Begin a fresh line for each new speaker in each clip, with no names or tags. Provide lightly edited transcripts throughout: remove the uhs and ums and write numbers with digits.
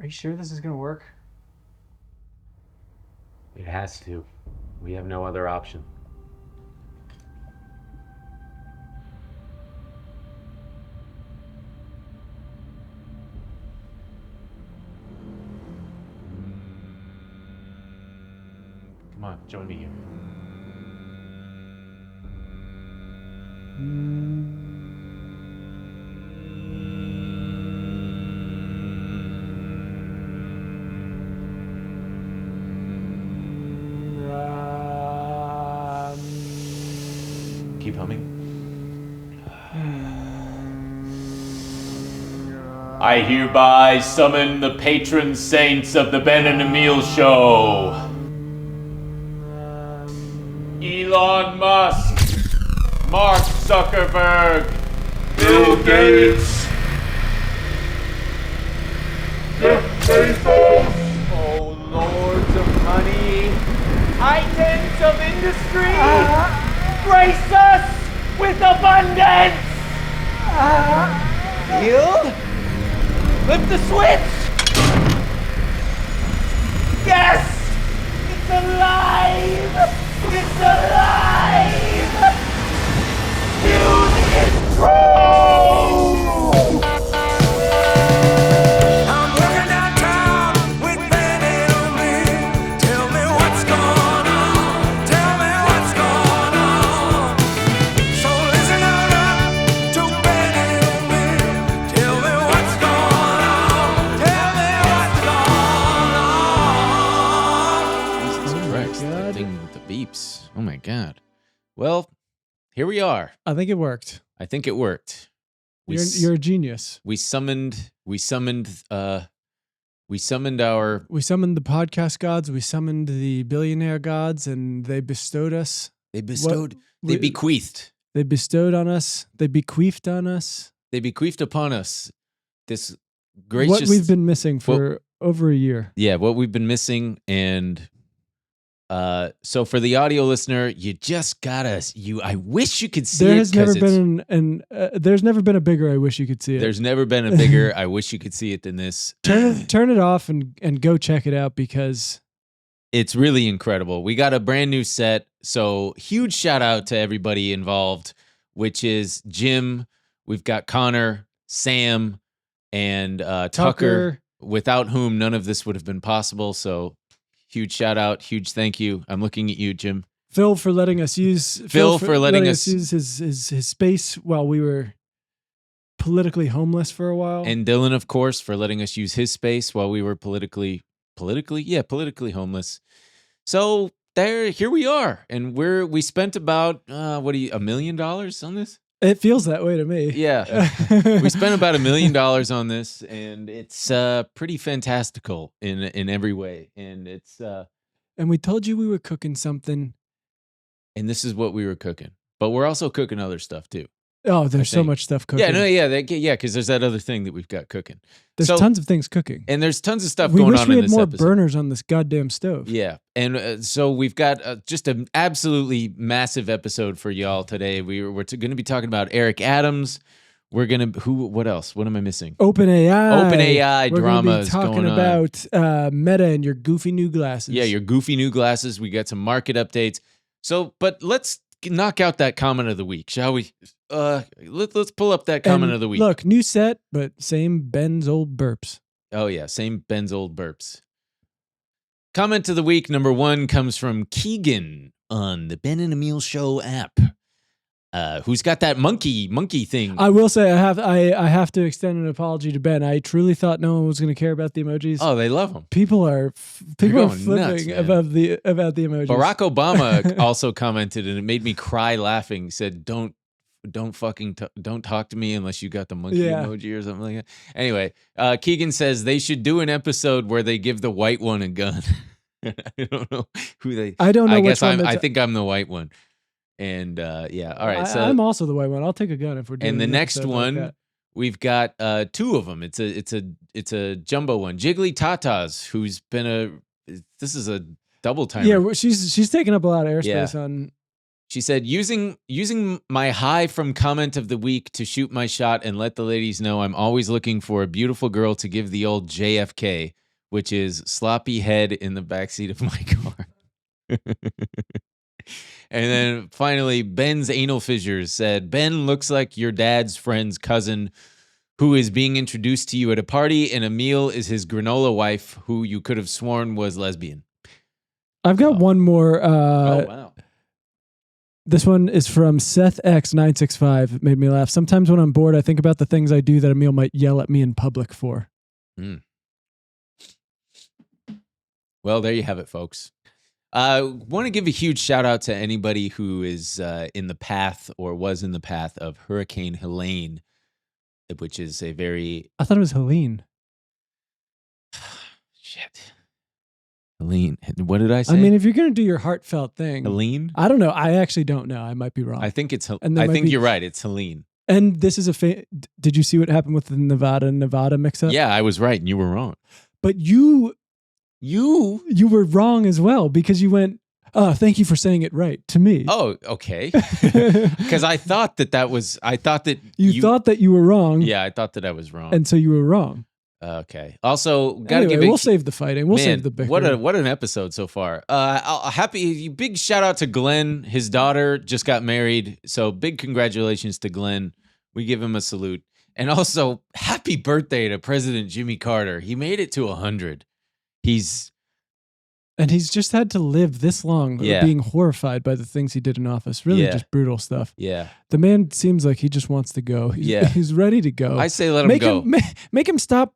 you sure this is gonna work?
It has to. We have no other option. Come on, join me here. Keep humming. I hereby summon the patron saints of the Ben and Emil Show. Elon Musk, Mark Zuckerberg, Bill Gates, Jeff Bezos, oh lords of money, titans of industry, grace us with abundance. Yield, flip the switch. Yes, it's alive. It's alive! Music is true!
I'm walking downtown with Ben and Emil. Tell me what's going on. Tell me what's going on. So listen on up to Ben and Emil. Tell me what's going on. Tell me what's going on.
Jesus Christ, that thing with the beeps. Oh my God. Well, here we are.
I think it worked.
I think it worked.
You're a genius.
We summoned
We summoned the podcast gods. We summoned the billionaire gods, and they bestowed us.
they bequeathed.
They bestowed on us. They bequeathed on us.
They bequeathed upon us this gracious
What we've been missing for over a year.
Yeah, what we've been missing. And so for the audio listener, you just gotta I wish you could see
There
it.
has never been there's never been a bigger I wish you could see it.
There's never been a bigger I wish you could see it than this.
Turn it off and go check it out, because
It's really incredible. We got a brand new set. So huge shout out to everybody involved, which is Jim. We've got Connor, Sam, and Tucker, without whom none of this would have been possible. So huge shout out, huge thank you. I'm looking at you, Jim.
Phil for letting us use use his space while we were politically homeless for a while.
And Dylan, of course, for letting us use his space while we were politically homeless. So here we are, and we spent about $1 million on this.
It feels that way to me.
Yeah, we spent about $1 million on this, and it's pretty fantastical in every way. And it's
and we told you we were cooking something.
And this is what we were cooking, but we're also cooking other stuff too.
Oh, there's so much stuff cooking.
Because there's that other thing that we've got cooking.
There's tons of things cooking,
and there's tons of stuff
we
going
wish
on
we
in
had
this
more
episode.
burners on this goddamn stove.
Yeah, and so we've got just an absolutely massive episode for y'all today. We're going to be talking about Eric Adams. We're gonna what else? What am I missing?
OpenAI
drama is
talking
going on.
about Meta and your goofy new glasses.
Yeah, your goofy new glasses. We got some market updates. So, but let's knock out that comment of the week, shall we? Let's pull up that comment of the week.
Look, new set, but same Ben's old burps.
Oh yeah, same Ben's old burps. Comment of the week number 1 comes from Keegan on the Ben and Emil Show app. Who's got that monkey thing?
I will say I have to extend an apology to Ben. I truly thought no one was going to care about the emojis.
Oh, they love them.
People are
going
flipping
nuts,
about the emojis.
Barack Obama also commented, and it made me cry laughing. Said, "Don't talk to me unless you got the monkey emoji or something like that." Anyway, Keegan says they should do an episode where they give the white one a gun. I don't know who they.
I don't know.
I
which
guess
one
I think I'm the white one. And yeah, all right. So
I'm also the white one. I'll take a gun if we're doing.
And the
an
next
episode
one,
like
we've got 2 of them. It's a jumbo one. Jiggly Tatas, who's been this is a double timer.
Yeah, she's taking up a lot of airspace
She said, using my high from comment of the week to shoot my shot and let the ladies know I'm always looking for a beautiful girl to give the old JFK, which is sloppy head in the backseat of my car. And then finally, Ben's Anal Fissures said, Ben looks like your dad's friend's cousin who is being introduced to you at a party, and Emil is his granola wife who you could have sworn was lesbian.
I've got one more.
Oh, wow.
This one is from Seth X965. It made me laugh. Sometimes when I'm bored, I think about the things I do that Emil might yell at me in public for.
Well, there you have it, folks. I want to give a huge shout out to anybody who is in the path or was in the path of Hurricane Helene, which is a very...
I thought it was Helene.
Shit. Helene. What did I say?
I mean, if you're going to do your heartfelt thing...
Helene?
I don't know. I actually don't know. I might be wrong.
I think it's... I think you're right. It's Helene.
And this is did you see what happened with the Nevada mix-up?
Yeah, I was right and you were wrong.
But you were wrong as well because you went, oh, thank you for saying it right to me.
Oh, okay. Because I thought that was... I thought that...
You thought that you were wrong.
Yeah, I thought that I was wrong.
And so you were wrong.
Okay. Also,
we'll save the fighting. We'll save the bickering.
What an episode so far. Big shout out to Glenn. His daughter just got married, so big congratulations to Glenn. We give him a salute, and also happy birthday to President Jimmy Carter. He made it to 100. He's
just had to live this long, being horrified by the things he did in office. Really, just brutal stuff.
Yeah,
the man seems like he just wants to go. He's ready to go.
I say let him go.
Make him stop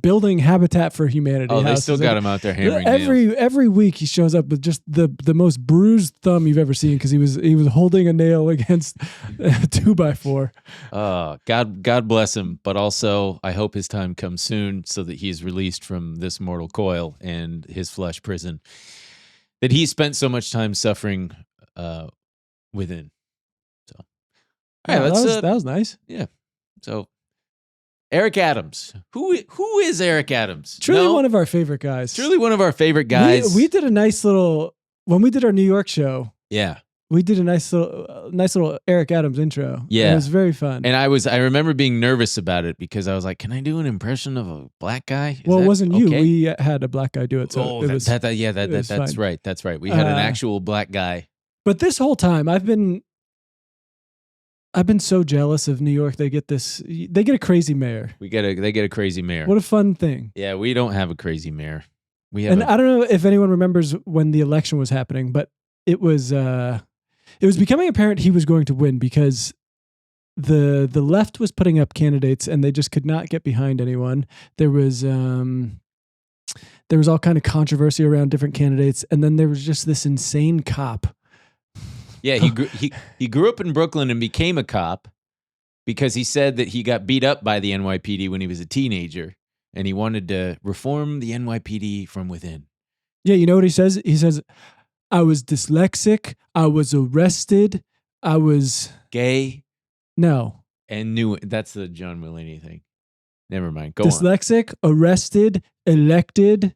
building Habitat for Humanity.
Oh, they still got him out there hammering nails.
Every week he shows up with just the most bruised thumb you've ever seen because he was holding a nail against a 2x4.
God bless him, but also I hope his time comes soon so that he's released from this mortal coil and his flesh prison that he spent so much time suffering within. So, all right,
that was nice.
Yeah. So. Eric Adams. Who is Eric Adams?
Truly one of our favorite guys.
Truly one of our favorite guys.
We did a nice little when we did our New York show.
Yeah.
We did a nice little Eric Adams intro.
Yeah.
It was very fun.
And I remember being nervous about it because I was like, can I do an impression of a black guy?
It wasn't you. We had a black guy do it. So that's
right. That's right. We had an actual black guy.
But this whole time I've been so jealous of New York. They get a crazy mayor.
They get a crazy mayor.
What a fun thing.
Yeah, we don't have a crazy mayor. I
don't know if anyone remembers when the election was happening, but it was becoming apparent he was going to win because the left was putting up candidates and they just could not get behind anyone. There was all kind of controversy around different candidates, and then there was just this insane cop.
Yeah, he grew up in Brooklyn and became a cop because he said that he got beat up by the NYPD when he was a teenager, and he wanted to reform the NYPD from within.
Yeah, you know what he says? He says, I was dyslexic, I was arrested, I was...
Gay?
No.
And that's the John Mulaney thing. Never mind, go
dyslexic,
on.
Arrested, elected,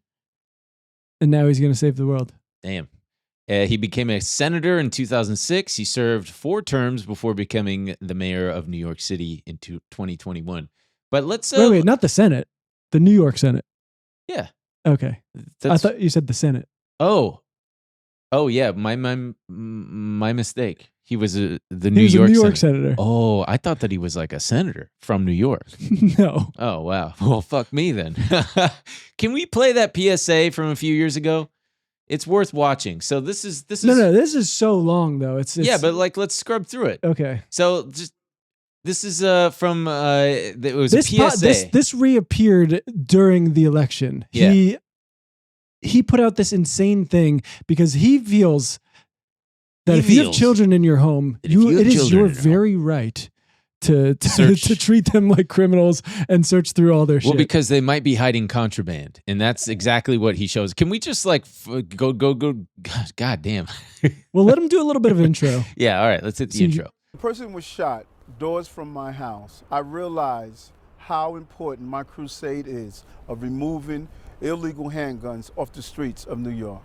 and now he's going to save the world.
Damn. He became a senator in 2006. He served 4 terms before becoming the mayor of New York City in 2021. But let's...
Wait, not the Senate. The New York Senate.
Yeah.
Okay. I thought you said the Senate.
Oh, yeah. My mistake. He was the New York
senator.
Oh, I thought that he was like a senator from New York.
No.
Oh, wow. Well, fuck me then. Can we play that PSA from a few years ago? It's worth watching. So this is
No, this is so long though. It's
yeah, but let's scrub through it.
Okay.
So this is from it was a PSA.
This reappeared during the election.
Yeah.
He put out this insane thing because he feels that if you have children in your home, it is your very right to treat them like criminals and search through all their shit.
Well, because they might be hiding contraband, and that's exactly what he shows. Can we just go? God damn.
Well, let him do a little bit of intro.
Yeah, all right. Let's hit the intro.
The person was shot doors from my house. I realized how important my crusade is of removing illegal handguns off the streets of New York.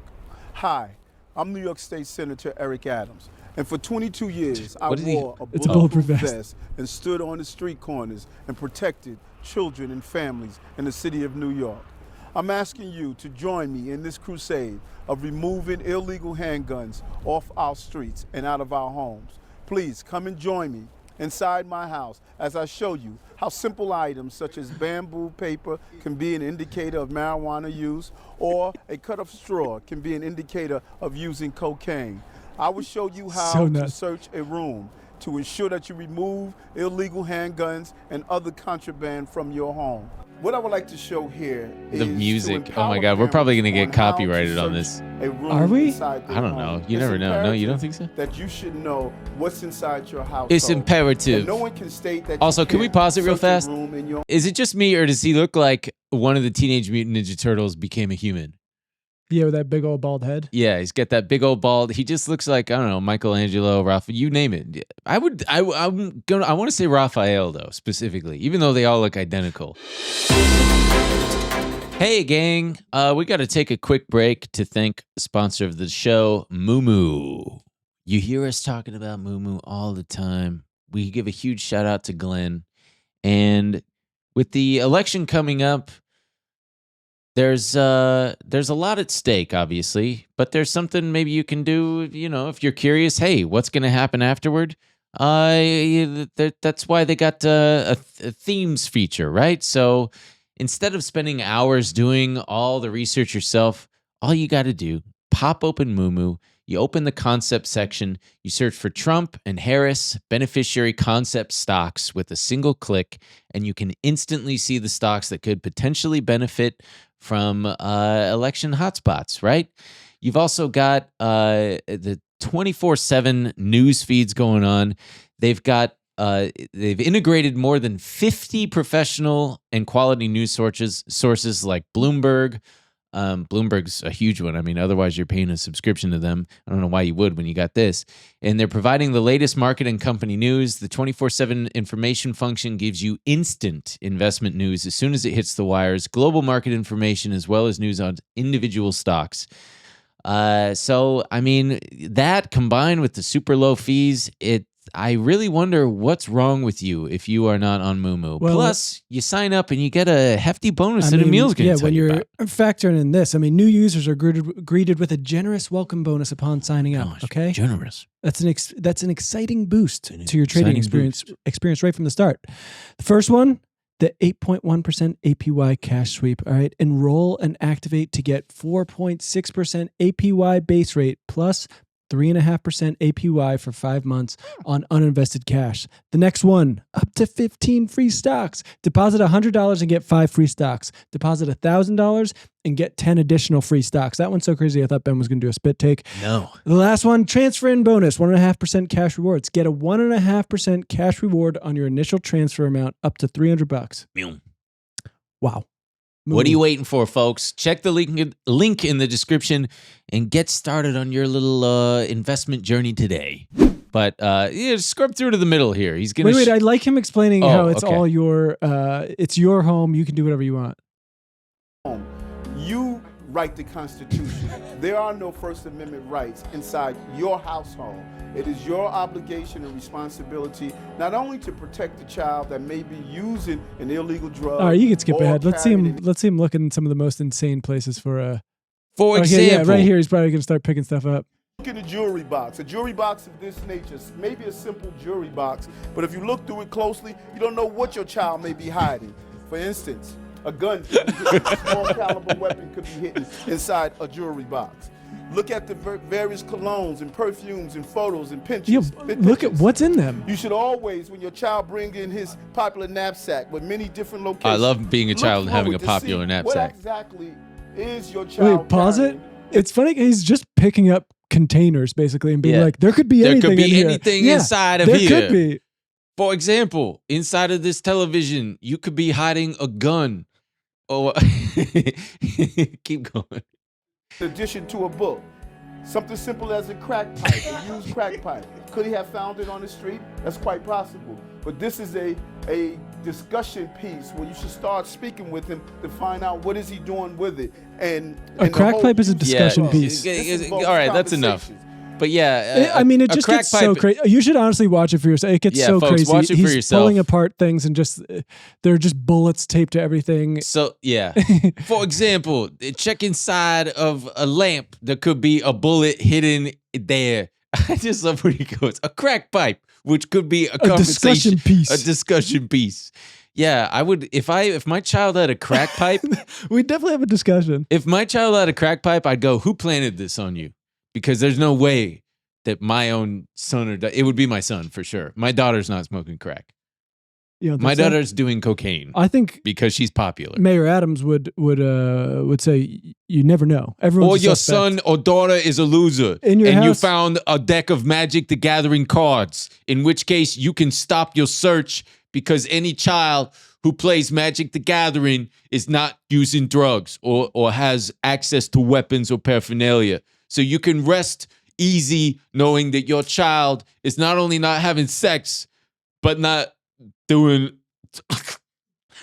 Hi, I'm New York State Senator Eric Adams, And for 22 years, I
What did he-
wore a
It's a
bulletproof
bulletproof
vest and stood on the street corners and protected children and families in the city of New York. I'm asking you to join me in this crusade of removing illegal handguns off our streets and out of our homes. Please come and join me inside my house as I show you how simple items such as bamboo paper can be an indicator of marijuana use, or a cut of straw can be an indicator of using cocaine. I will show you how
So
to
nuts.
search a room to ensure that you remove illegal handguns and other contraband from your home. What I would like to show here is
The
to
music. Oh
empower
my God, we're probably gonna
parents
get
on how to
copyrighted on
search
this.
a room
Are we?
inside their
I don't know.
home.
You
It's
never know. No, you don't
imperative
think so?
That you should know what's inside your house.
It's imperative.
And no one can state that.
Also,
you
can we
can't
pause it real
search a
fast?
room in your
Is it just me, or does he look like one of the Teenage Mutant Ninja Turtles became a human?
Yeah, with that big old bald head.
Yeah, he's got that big old bald. He just looks like, I don't know, Michelangelo, Raphael, you name it. I want to say Raphael though, specifically, even though they all look identical. Hey gang, we got to take a quick break to thank the sponsor of the show, MooMoo. You hear us talking about MooMoo all the time. We give a huge shout out to Glenn. And with the election coming up, there's a lot at stake, obviously, but there's something maybe you can do, if you're curious, hey, what's going to happen afterward? That's why they got a themes feature, right? So instead of spending hours doing all the research yourself, all you got to do, pop open MooMoo, you open the concept section, you search for Trump and Harris beneficiary concept stocks with a single click, and you can instantly see the stocks that could potentially benefit from election hotspots, right? You've also got the 24/7 news feeds going on. They've integrated more than 50 professional and quality news sources like Bloomberg. Bloomberg's a huge one. I mean, otherwise you're paying a subscription to them. I don't know why you would when you got this. And they're providing the latest market and company news. The 24/7 information function gives you instant investment news as soon as it hits the wires, global market information, as well as news on individual stocks. So, I mean, that combined with the super low fees, I really wonder what's wrong with you if you are not on MooMoo.
Well,
Plus, you sign up and you get a hefty bonus that Emil's going to tell
when
you
you're
about.
factoring in this, I mean, new users are greeted with a generous welcome bonus upon signing up.
Gosh,
Okay,
generous.
that's an exciting boost to your trading
exciting
experience right from the start. The first one, the 8.1% APY cash sweep. All right, enroll and activate to get 4.6% APY base rate plus 3.5% APY for 5 months on uninvested cash. The next one, up to 15 free stocks. Deposit $100 and get 5 free stocks. Deposit $1,000 and get 10 additional free stocks. That one's so crazy, I thought Ben was going to do a spit take.
No.
The last one, transfer in bonus, 1.5% cash rewards. Get a 1.5% cash reward on your initial transfer amount up to $300. Wow.
What are you waiting for, folks? Check the link in the description and get started on your little investment journey today. But scrub through to the middle here. He's gonna
Wait, I like him explaining
Oh,
how it's
okay.
all it's your home. You can do whatever you want.
You write the Constitution. There are no First Amendment rights inside your household. It is your obligation and responsibility not only to protect the child that may be using an illegal drug.
All right, you can skip
or
ahead. Let's see
carrying
him look in some of the most insane places for
For
okay,
example,
yeah, right here he's probably going to start picking stuff up.
Look in a jewelry box. A jewelry box of this nature, maybe a simple jewelry box, but if you look through it closely, you don't know what your child may be hiding. For instance, a gun could be hidden, a small caliber weapon could be hidden inside a jewelry box. Look at the various colognes and perfumes and photos and pictures.
Look at what's in them.
You should always, when your child brings in his popular knapsack with many different locations.
I love being a
look
child and having a
forward to
popular
see
knapsack.
What exactly is your child?
Wait, pause it.
carrying.
It's funny. He's just picking up containers basically and being
Yeah.
like, there could be anything.
There could be
in here.
anything
Yeah,
inside of
there
here.
could be.
For example, inside of this television, you could be hiding a gun. Or keep going.
In addition to a book. Something simple as a crack pipe, a used crack pipe. Could he have found it on the street? That's quite possible. But this is a discussion piece where you should start speaking with him to find out what is he doing with it. And
A
the
crack
whole
pipe is a
use-
discussion
Yeah.
piece.
This involves
All right, that's enough.
conversations.
But yeah,
I mean, it
a
just
crack
gets so
pipe-
crazy. You should honestly watch it for yourself. It gets
Yeah,
so
folks,
crazy.
watch it for
He's
yourself.
pulling apart things and just there are just bullets taped to everything.
So yeah, for example, check inside of a lamp. There could be a bullet hidden there. I just love when he goes, a crack pipe, which could be a conversation,
discussion piece.
A discussion piece. Yeah, I would if my child had a crack pipe.
We definitely have a discussion.
If my child had a crack pipe, I'd go, who planted this on you? Because there's no way that my own son it would be my son for sure. My daughter's not smoking crack.
You don't
My
think so?
daughter's doing cocaine
I think
because she's popular.
Mayor Adams would say you never know. Everyone's
Or
a
your
suspect.
son or daughter is a loser.
In your
and you
house-
found a deck of Magic the Gathering cards, in which case you can stop your search because any child who plays Magic the Gathering is not using drugs or has access to weapons or paraphernalia. So you can rest easy knowing that your child is not only not having sex, but not doing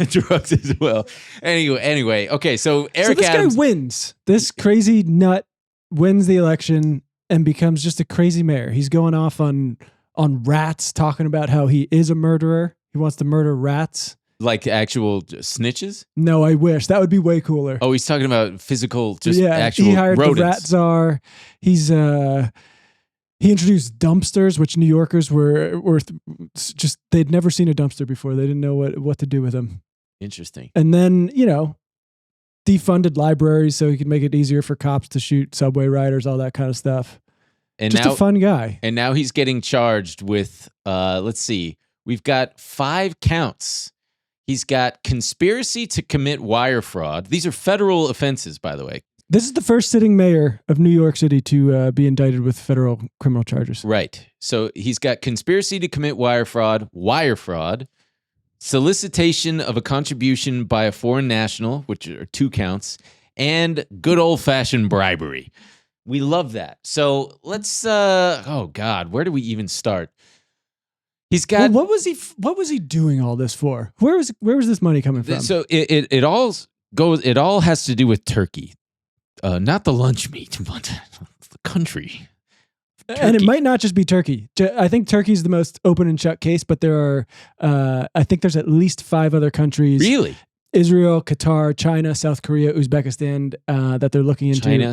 drugs as well. Anyway, okay, so Eric
this
Adams
guy wins. This crazy nut wins the election and becomes just a crazy mayor. He's going off on rats, talking about how he is a murderer. He wants to murder rats.
like actual snitches.
No, I wish. That would be way cooler.
Oh, he's talking about physical, just
yeah,
actual
he hired
rodents.
the rat czar. He introduced dumpsters, which New Yorkers were just they'd never seen a dumpster before. They didn't know what to do with them.
Interesting.
And then defunded libraries so he could make it easier for cops to shoot subway riders, all that kind of stuff.
And
Just
now,
a fun guy.
and now he's getting charged with. Let's see, we've got 5 counts. He's got conspiracy to commit wire fraud. These are federal offenses, by the way.
This is the first sitting mayor of New York City to be indicted with federal criminal charges.
Right. So he's got conspiracy to commit wire fraud, solicitation of a contribution by a foreign national, which are 2 counts, and good old-fashioned bribery. We love that. So let's oh God, where do we even start? He's got
Well, what was he doing all this for? Where was this money coming from?
so it all has to do with Turkey. Not the lunch meat, but the country.
And it
Turkey.
might not just be Turkey. I think Turkey's the most open and shut case, but there are, I think there's at least 5 other countries.
Really?
Israel, Qatar, China, South Korea, Uzbekistan, that they're looking into.
China?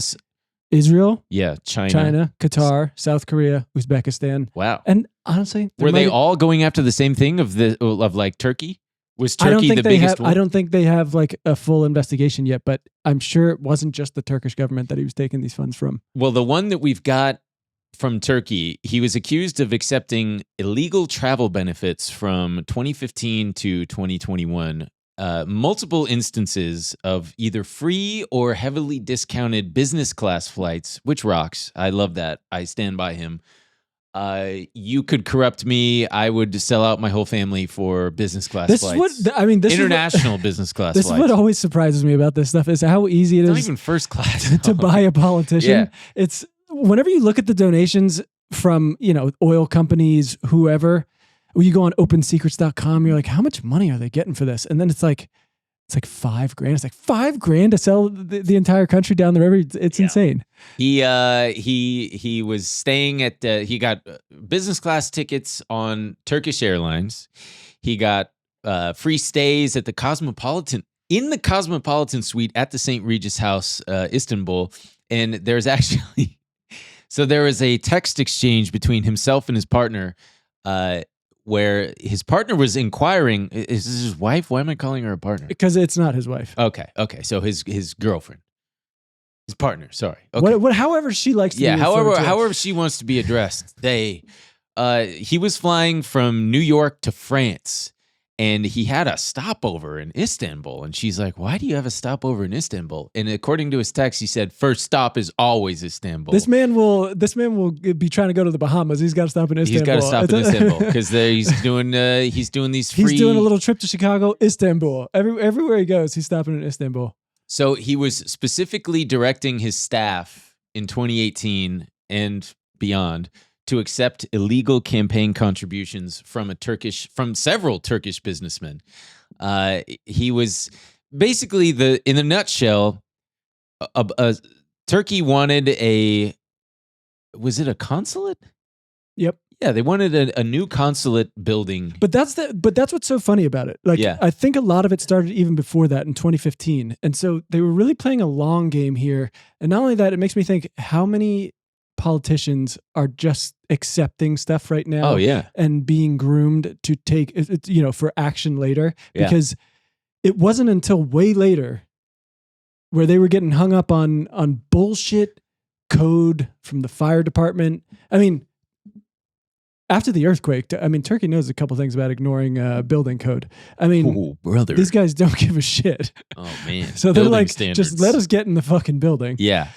Israel,
Yeah, China.
Qatar, South Korea, Uzbekistan.
Wow.
And honestly, there
Were they
might-
all going after the same thing of like Turkey? Was
I don't
Turkey
think
the
they
biggest
have.
one?
I don't think they have like a full investigation yet, but I'm sure it wasn't just the Turkish government that he was taking these funds from.
Well, the one that we've got from Turkey, he was accused of accepting illegal travel benefits from 2015 to 2021. Multiple instances of either free or heavily discounted business class flights, which rocks. I love that. I stand by him. You could corrupt me. I would sell out my whole family for business class
This
flights.
is what I mean. This
International business class
This
flights.
is what always surprises me about this stuff is how easy it
It's not
is
even first class.
to buy a politician.
Yeah.
It's whenever you look at the donations from, oil companies, whoever, when you go on opensecrets.com, you're like, how much money are they getting for this? And then it's like $5,000. It's like $5,000 to sell the entire country down the river. It's insane.
He was staying at he got business class tickets on Turkish Airlines. He got free stays at the Cosmopolitan suite at the St. Regis House, Istanbul. And there's actually so there was a text exchange between himself and his partner, where his partner was inquiring, is this his wife? Why am I calling her a partner?
Because it's not his wife.
Okay. So his girlfriend. His partner, sorry. Okay.
However she likes to be
Yeah,
referred to.
however she wants to be addressed. He was flying from New York to France, and he had a stopover in Istanbul. And she's like, "Why do you have a stopover in Istanbul?" And according to his text, he said, "First stop is always Istanbul."
This man will be trying to go to the Bahamas. He's got to stop in Istanbul.
He's got to stop in Istanbul because he's doing these free.
He's doing a little trip to Chicago, Istanbul. Everywhere he goes, he's stopping in Istanbul.
So he was specifically directing his staff in 2018 and beyond to accept illegal campaign contributions from several Turkish businessmen. He was basically in a nutshell, Turkey wanted a was it a consulate?
Yep.
Yeah, they wanted a new consulate building.
But that's what's so funny about it. Like,
Yeah.
I think a lot of it started even before that in 2015. And so they were really playing a long game here. And not only that, it makes me think how many politicians are just accepting stuff right now
Oh yeah.
and being groomed to take, for action later.
Yeah.
Because it wasn't until way later where they were getting hung up on bullshit code from the fire department. I mean, after the earthquake, Turkey knows a couple things about ignoring building code. I mean,
Oh, brother.
these guys don't give a shit.
Oh man.
So they're
Building
like,
standards.
just let us get in the fucking building.
Yeah.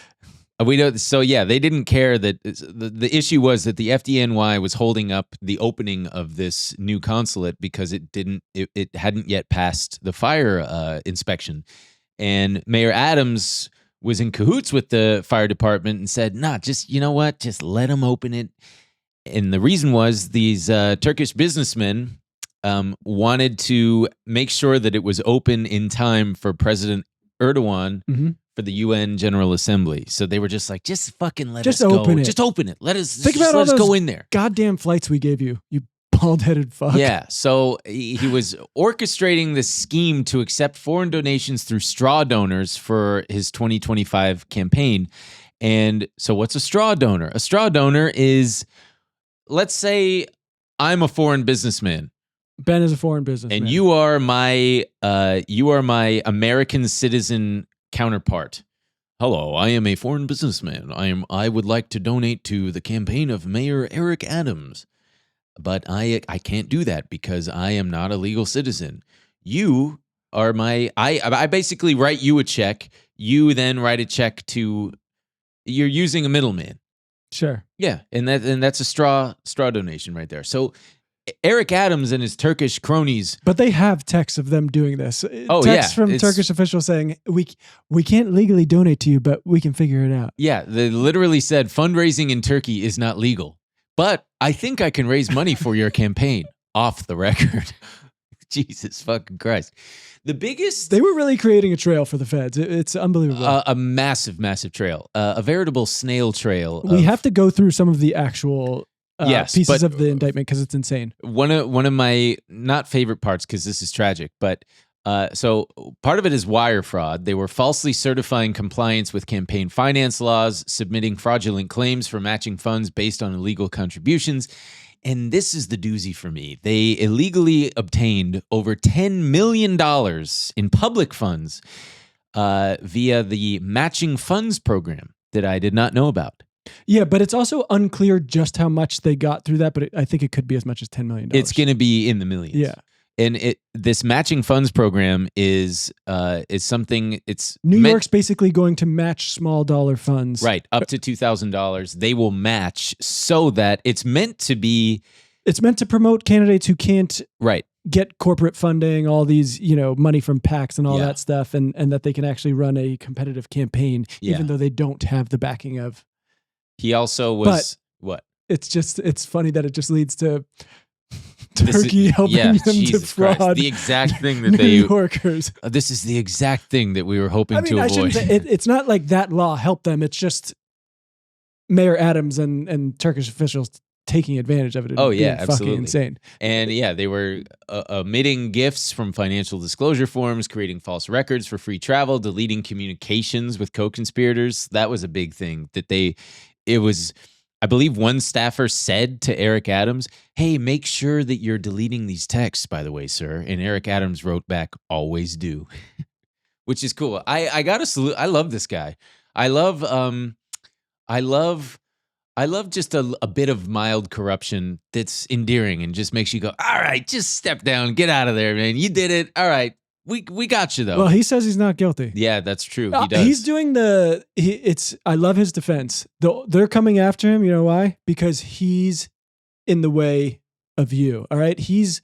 We don't. So yeah, they didn't care that the issue was that the FDNY was holding up the opening of this new consulate because it hadn't yet passed the fire inspection, and Mayor Adams was in cahoots with the fire department and said, "Nah, just you know what, just let them open it." And the reason was these Turkish businessmen wanted to make sure that it was open in time for President Erdogan.
Mm-hmm.
For the UN General Assembly. So they were just like, just fucking let
Just
us go.
open it.
Just open it. Let us
Think
just
about all
let us go
those
in there.
goddamn flights we gave you, you bald-headed fuck.
Yeah. So he was orchestrating this scheme to accept foreign donations through straw donors for his 2025 campaign. And so what's a straw donor? A straw donor is, let's say I'm a foreign businessman.
Ben is a foreign businessman.
And you are my American citizen counterpart. Hello, I am a foreign businessman. I would like to donate to the campaign of Mayor Eric Adams, but I can't do that because I am not a legal citizen. You are I basically write you a check. You then write a check to. You're using a middleman.
Sure.
Yeah, and that's a straw donation right there. So Eric Adams and his Turkish cronies.
But they have texts of them doing this.
Oh,
texts
yeah,
from
it's-
Turkish officials saying, we can't legally donate to you, but we can figure it out.
Yeah, they literally said fundraising in Turkey is not legal, but I think I can raise money for your campaign off the record. Jesus fucking Christ. The biggest...
They were really creating a trail for the feds. It's unbelievable.
a massive, massive trail. A veritable snail trail.
We have to go through some of the actual
Yes,
pieces
but-
of the indictment because it's insane.
One of my not favorite parts, because this is tragic, but so part of it is wire fraud. They were falsely certifying compliance with campaign finance laws, submitting fraudulent claims for matching funds based on illegal contributions. And this is the doozy for me. They illegally obtained over $10 million in public funds via the matching funds program that I did not know about.
Yeah, but it's also unclear just how much they got through that, but I think it could be as much as $10 million.
It's going to be in the millions.
Yeah.
And this matching funds program is something. It's
New
meant-
York's basically going to match small dollar funds.
right up to $2,000. They will match so that it's meant to be
It's meant to promote candidates who can't
right.
get corporate funding, all these, money from PACs and all
Yeah.
that stuff, and that they can actually run a competitive campaign,
Yeah.
even though they don't have the backing of.
He also was what?
It's funny that it just leads to
This is-
Turkey helping
yeah,
them
Jesus
to fraud
Christ. The exact thing that
New
they.
Yorkers.
This is the exact thing that we were hoping to
I
avoid.
shouldn't say it's not like that law helped them. It's just Mayor Adams and Turkish officials taking advantage of it. And
Oh, yeah,
being fucking
absolutely.
insane.
And yeah, they were omitting gifts from financial disclosure forms, creating false records for free travel, deleting communications with co-conspirators. That was a big thing that I believe one staffer said to Eric Adams, "Hey, make sure that you're deleting these texts, by the way, sir." And Eric Adams wrote back, "Always do," which is cool. I got to salute. I love this guy. I love just a bit of mild corruption that's endearing and just makes you go, all right, just step down, get out of there, man. You did it. All right. We got you though.
Well, he says he's not guilty.
Yeah, that's true. He does.
He's doing I love his defense. They're coming after him. You know why? Because he's in the way of you. All right. He's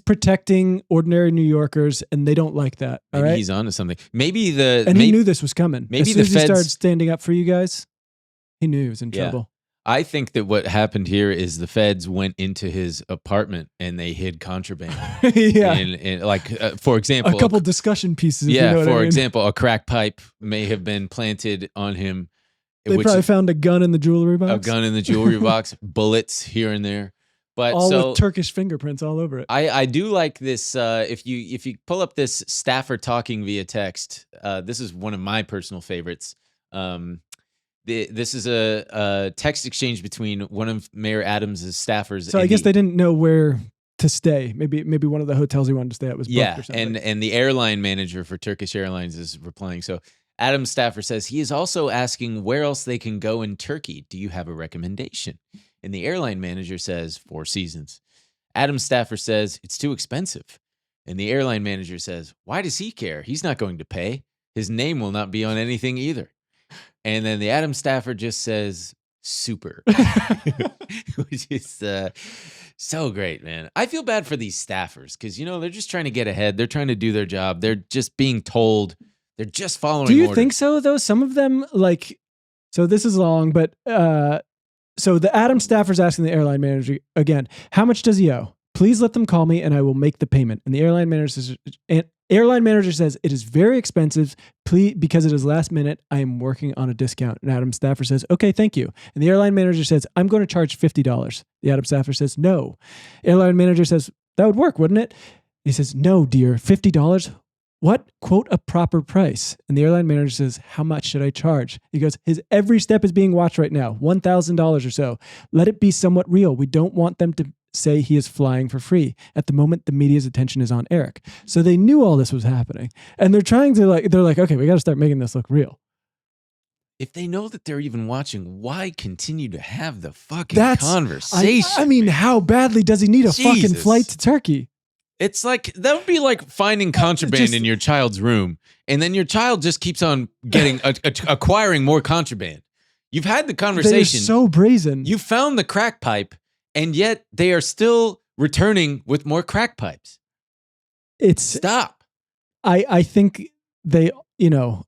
protecting ordinary New Yorkers, and they don't like that. All
Maybe
right.
he's onto something. He
knew this was coming.
maybe
as soon
the
as he
feds-
started standing up for you guys, he knew he was in
Yeah.
trouble.
I think that what happened here is the feds went into his apartment and they hid contraband.
Yeah.
And like, for example,
A couple discussion pieces. if
yeah,
you know what
for
I mean.
example, a crack pipe may have been planted on him
They
which
probably found a gun in the jewelry box.
a gun in the jewelry box, bullets here and there. But
all
so
with Turkish fingerprints all over it.
I do like this. If you pull up this staffer talking via text, this is one of my personal favorites. This is a text exchange between one of Mayor Adams' staffers.
So I guess they didn't know where to stay. Maybe one of the hotels he wanted to stay at was booked or something.
and the airline manager for Turkish Airlines is replying. So Adams' staffer says he is also asking where else they can go in Turkey. Do you have a recommendation? And the airline manager says 4 Seasons. Adams' staffer says it's too expensive. And the airline manager says, why does he care? He's not going to pay. His name will not be on anything either. And then the Adams staffer just says super, which is so great, man. I feel bad for these staffers because, they're just trying to get ahead. They're trying to do their job. They're just being told. They're just following
Do you
orders.
think so, though? Some of them, so this is long, but so the Adams staffer's asking the airline manager again, how much does he owe? Please let them call me and I will make the payment. And the airline manager says it is very expensive. Please, because it is last minute, I am working on a discount. And Adams staffer says, okay, thank you. And the airline manager says, I'm going to charge $50. The Adams staffer says, no. Airline manager says, that would work, wouldn't it? He says, no, dear, $50. What? Quote a proper price. And the airline manager says, how much should I charge? He goes, his every step is being watched right now. $1,000 or so. Let it be somewhat real. We don't want them to say he is flying for free. At the moment, the media's attention is on Eric. So they knew all this was happening. And they're trying to they're like, okay, we got to start making this look real.
If they know that they're even watching, why continue to have the fucking conversation?
I mean, how badly does he need a fucking
Jesus.
flight to Turkey?
It's like, that would be like finding contraband in your child's room, and then your child just keeps on getting acquiring more contraband. You've had the conversation.
They're so brazen.
You found the crack pipe, and yet they are still returning with more crack pipes. Stop.
I think they,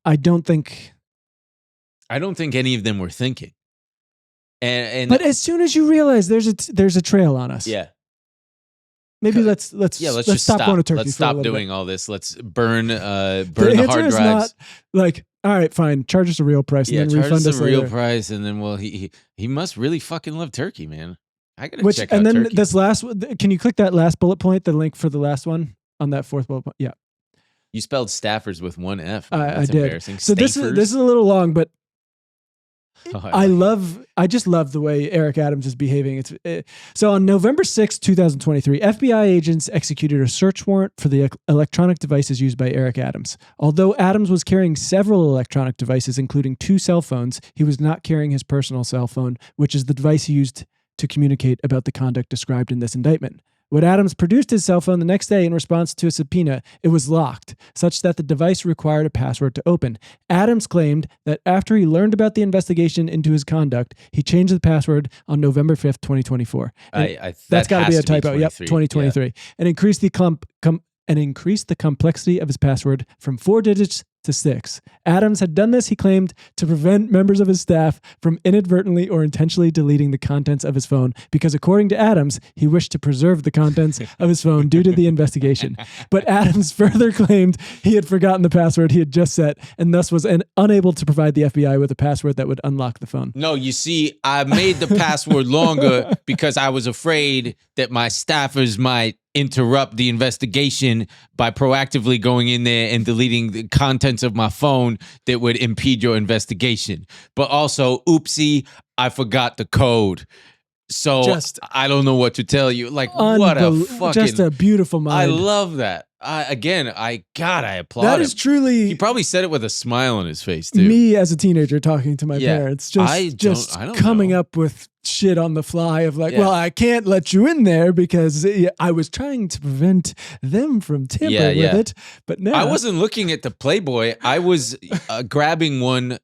I don't think
any of them were thinking. And
but as soon as you realize there's a trail on us.
Yeah.
Maybe let's
just
stop going to Turkey.
Let's
for a
stop
little
doing
bit.
all this. Let's burn the
answer
hard
is
drives.
Not all right, fine. Charge us a real price and then
charge
refund
us
us
a real
later.
price, and then he must really fucking love Turkey, man. I gotta check out
and then
Turkey.
this last. Can you click that last bullet point? The link for the last one on that fourth bullet point. Yeah,
You spelled staffers with one F.
I
That's
did.
embarrassing.
So this is a little long, but
Oh,
I just love the way Eric Adams is behaving. So on November 6, 2023, FBI agents executed a search warrant for the electronic devices used by Eric Adams. Although Adams was carrying several electronic devices, including 2 cell phones, he was not carrying his personal cell phone, which is the device he used to communicate about the conduct described in this indictment. When Adams produced his cell phone the next day in response to a subpoena, it was locked, such that the device required a password to open. Adams claimed that after he learned about the investigation into his conduct, he changed the password on November 5th, 2024. That's got to be a typo. Yep, 2023. Yeah. And increased the complexity of his password from 4 digits to 6. Adams had done this, he claimed, to prevent members of his staff from inadvertently or intentionally deleting the contents of his phone because, according to Adams, he wished to preserve the contents of his phone due to the investigation. But Adams further claimed he had forgotten the password he had just set and thus was unable to provide the FBI with a password that would unlock the phone.
No, you see, I made the password longer because I was afraid that my staffers might interrupt the investigation by proactively going in there and deleting the contents of my phone that would impede your investigation. But also, oopsie, I forgot the code. So I don't know what to tell you. Like, what a fucking...
Just a beautiful mind.
I love that. I applaud
that
him.
is truly...
He probably said it with a smile on his face, too.
Me as a teenager talking to my parents. Just coming up with shit on the fly of like, well, I can't let you in there because I was trying to prevent them from tampering with it. But no.
I wasn't looking at the Playboy. I was grabbing one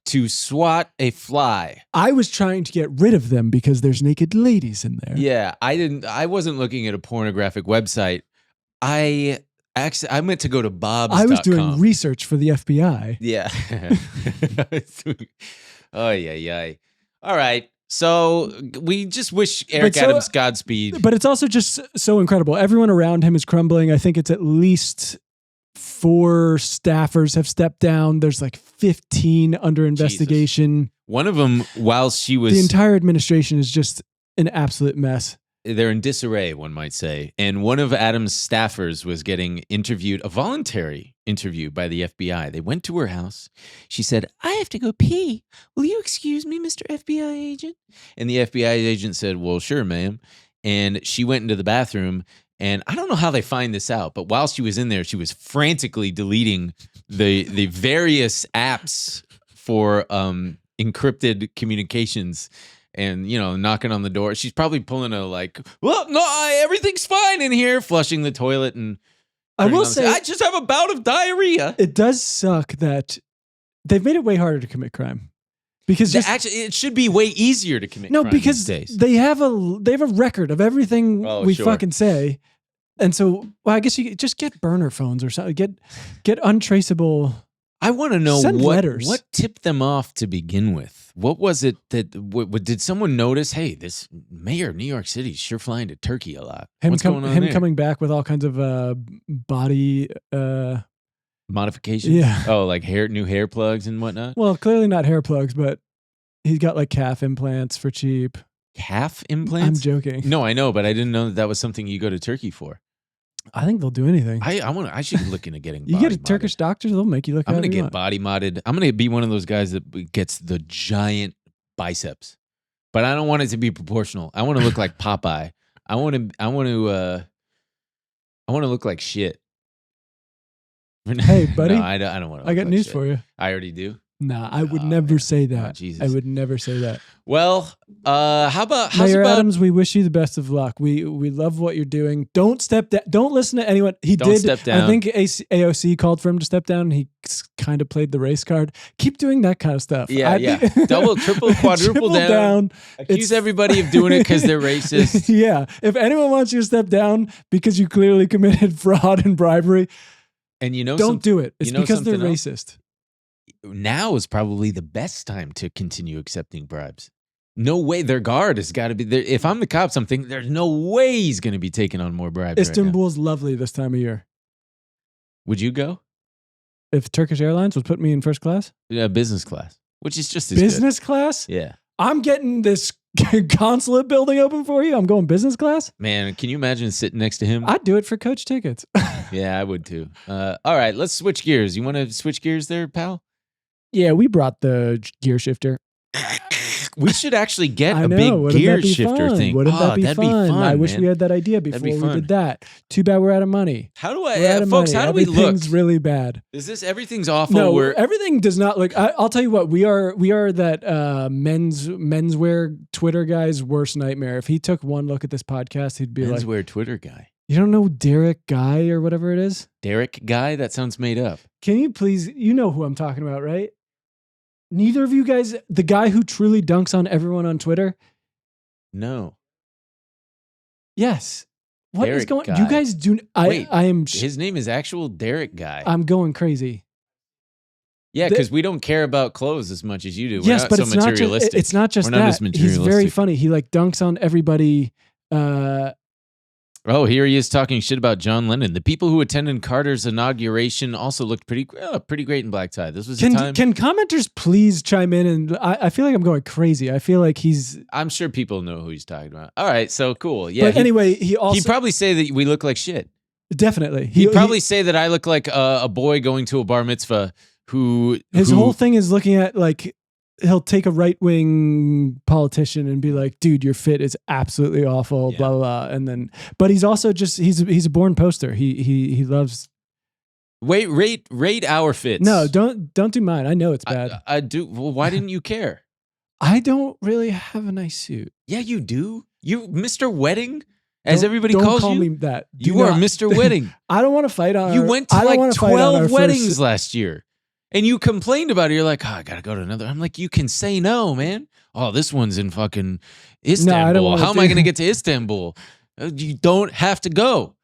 to swat a fly.
I was trying to get rid of them because there's naked ladies in there.
Yeah, I wasn't looking at a pornographic website. I meant to go to Bob's.com.
I was doing research for the FBI.
Yeah. Oh, yeah. All right. So we just wish Eric Adams Godspeed.
But it's also just so incredible. Everyone around him is crumbling. I think it's at least 4 staffers have stepped down. There's like 15 under investigation.
Jesus. One of them, while she was...
The entire administration is just an absolute mess.
They're in disarray, one might say. And one of Adam's staffers was getting interviewed, a voluntary interview by the FBI. They went to her house. She said, I have to go pee. Will you excuse me, Mr. FBI agent? And the FBI agent said, well, sure, ma'am. And she went into the bathroom. And I don't know how they find this out, but while she was in there, she was frantically deleting the various apps for encrypted communications. And, knocking on the door. She's probably pulling a well, no, everything's fine in here, flushing the toilet. And
I will say,
I just have a bout of diarrhea.
It does suck that they've made it way harder to commit crime. Because
actually, it should be way easier to commit crime
because
these days.
they have a record of everything we
sure.
fucking say. And so, I guess you just get burner phones or something. Get untraceable.
I want to know
letters.
What tipped them off to begin with. What was it that did someone notice? Hey, this mayor of New York City is sure flying to Turkey a lot. What's going on there?
Coming back with all kinds of body
modifications.
Yeah.
Oh, like new hair plugs and whatnot.
Well, clearly not hair plugs, but he's got like calf implants for cheap.
Calf implants?
I'm joking.
No, I know, but I didn't know that was something you go to Turkey for.
I think they'll do anything.
I should look into getting
you
body
get a Turkish doctor, they'll make you look
I'm
however
going to
you
get
want.
body modded. I'm going to be one of those guys that gets the giant biceps. But I don't want it to be proportional. I want to look like Popeye. I want to look like shit.
Hey, buddy.
No, I don't want to.
I got news for you.
I already do.
Nah, I would never say that.
Oh, Jesus.
I would never say that.
Well, how's
Mayor
about
Adams, we wish you the best of luck. We love what you're doing. Don't step down. Don't listen to anyone.
Don't step down.
I think AOC called for him to step down. And he kind of played the race card. Keep doing that kind of stuff.
Yeah. Double, triple, quadruple down. Accuse everybody of doing it because they're racist.
Yeah. If anyone wants you to step down because you clearly committed fraud and bribery,
and
don't do it. It's because they're
else?
racist.
Now is probably the best time to continue accepting bribes. No way. Their guard has got to be there. If I'm the cops, I'm thinking there's no way he's going to be taking on more bribes.
Istanbul's lovely this time of year.
Would you go?
If Turkish Airlines would put me in first class?
Yeah, business class, which is just as
business class?
Yeah.
I'm getting this consulate building open for you. I'm going business class.
Man, can you imagine sitting next to him?
I'd do it for coach tickets.
Yeah, I would too. All right, let's switch gears. You want to switch gears there, pal?
Yeah, we brought the gear shifter.
We should actually get
I
a
know,
big gear
be
shifter
fun?
thing.
Wouldn't that be
that'd
fun?
be fun.
I wish
man.
we had that idea before we did that. Too bad we're out of money.
How do
We're out of
folks?
money.
How do we look?
Everything's really bad.
Is this everything's awful?
No,
We're,
everything does not look. I'll tell you what. We are that menswear Twitter guy's worst nightmare. If he took one look at this podcast, he'd be like,
menswear Twitter guy.
You don't know Derek Guy or whatever it is?
Derek Guy? That sounds made up.
Can you please, you know who I'm talking about, right? Neither of you guys, the guy who truly dunks on everyone on Twitter?
No.
Yes. What is
Derek
going
Guy.
You guys do,
Wait,
I am,
his name is actual Derek Guy.
I'm going crazy.
Yeah, because we don't care about clothes as much as you do. We're
Yes,
not
but
so
it's not
materialistic.
just, it's not just
We're not as
that. He's very
materialistic.
funny. He like dunks on everybody.
Oh, here he is talking shit about John Lennon. The people who attended Carter's inauguration also looked pretty great in black tie. This was the time.
Can commenters please chime in? And I feel like I'm going crazy. I feel like
I'm sure people know who he's talking about. All right, so cool. Yeah.
But anyway, he also
He'd probably say that we look like shit.
definitely
He'd probably say that I look like a boy going to a bar mitzvah
his whole thing is looking at like he'll take a right-wing politician and be like, dude, your fit is absolutely awful, blah, blah, blah. And then, but he's also just, he's a born poster. He loves.
Rate our fits.
No, don't do mine. I know it's bad.
I do. Well, why didn't you care?
I don't really have a nice suit.
Yeah, you do. You, Mr. Wedding, as
Don't-
everybody
don't
calls
call
you.
me that. Do
You are
not.
Mr. Wedding.
I don't want to fight on
You
our-
went to
I don't wanna
like
fight on our
12
first-
weddings last year. And you complained about it. You're like, I got to go to another. I'm like, you can say no, man. Oh, this one's in fucking Istanbul.
wanna
How am I
do-
going to get to Istanbul? You don't have to go.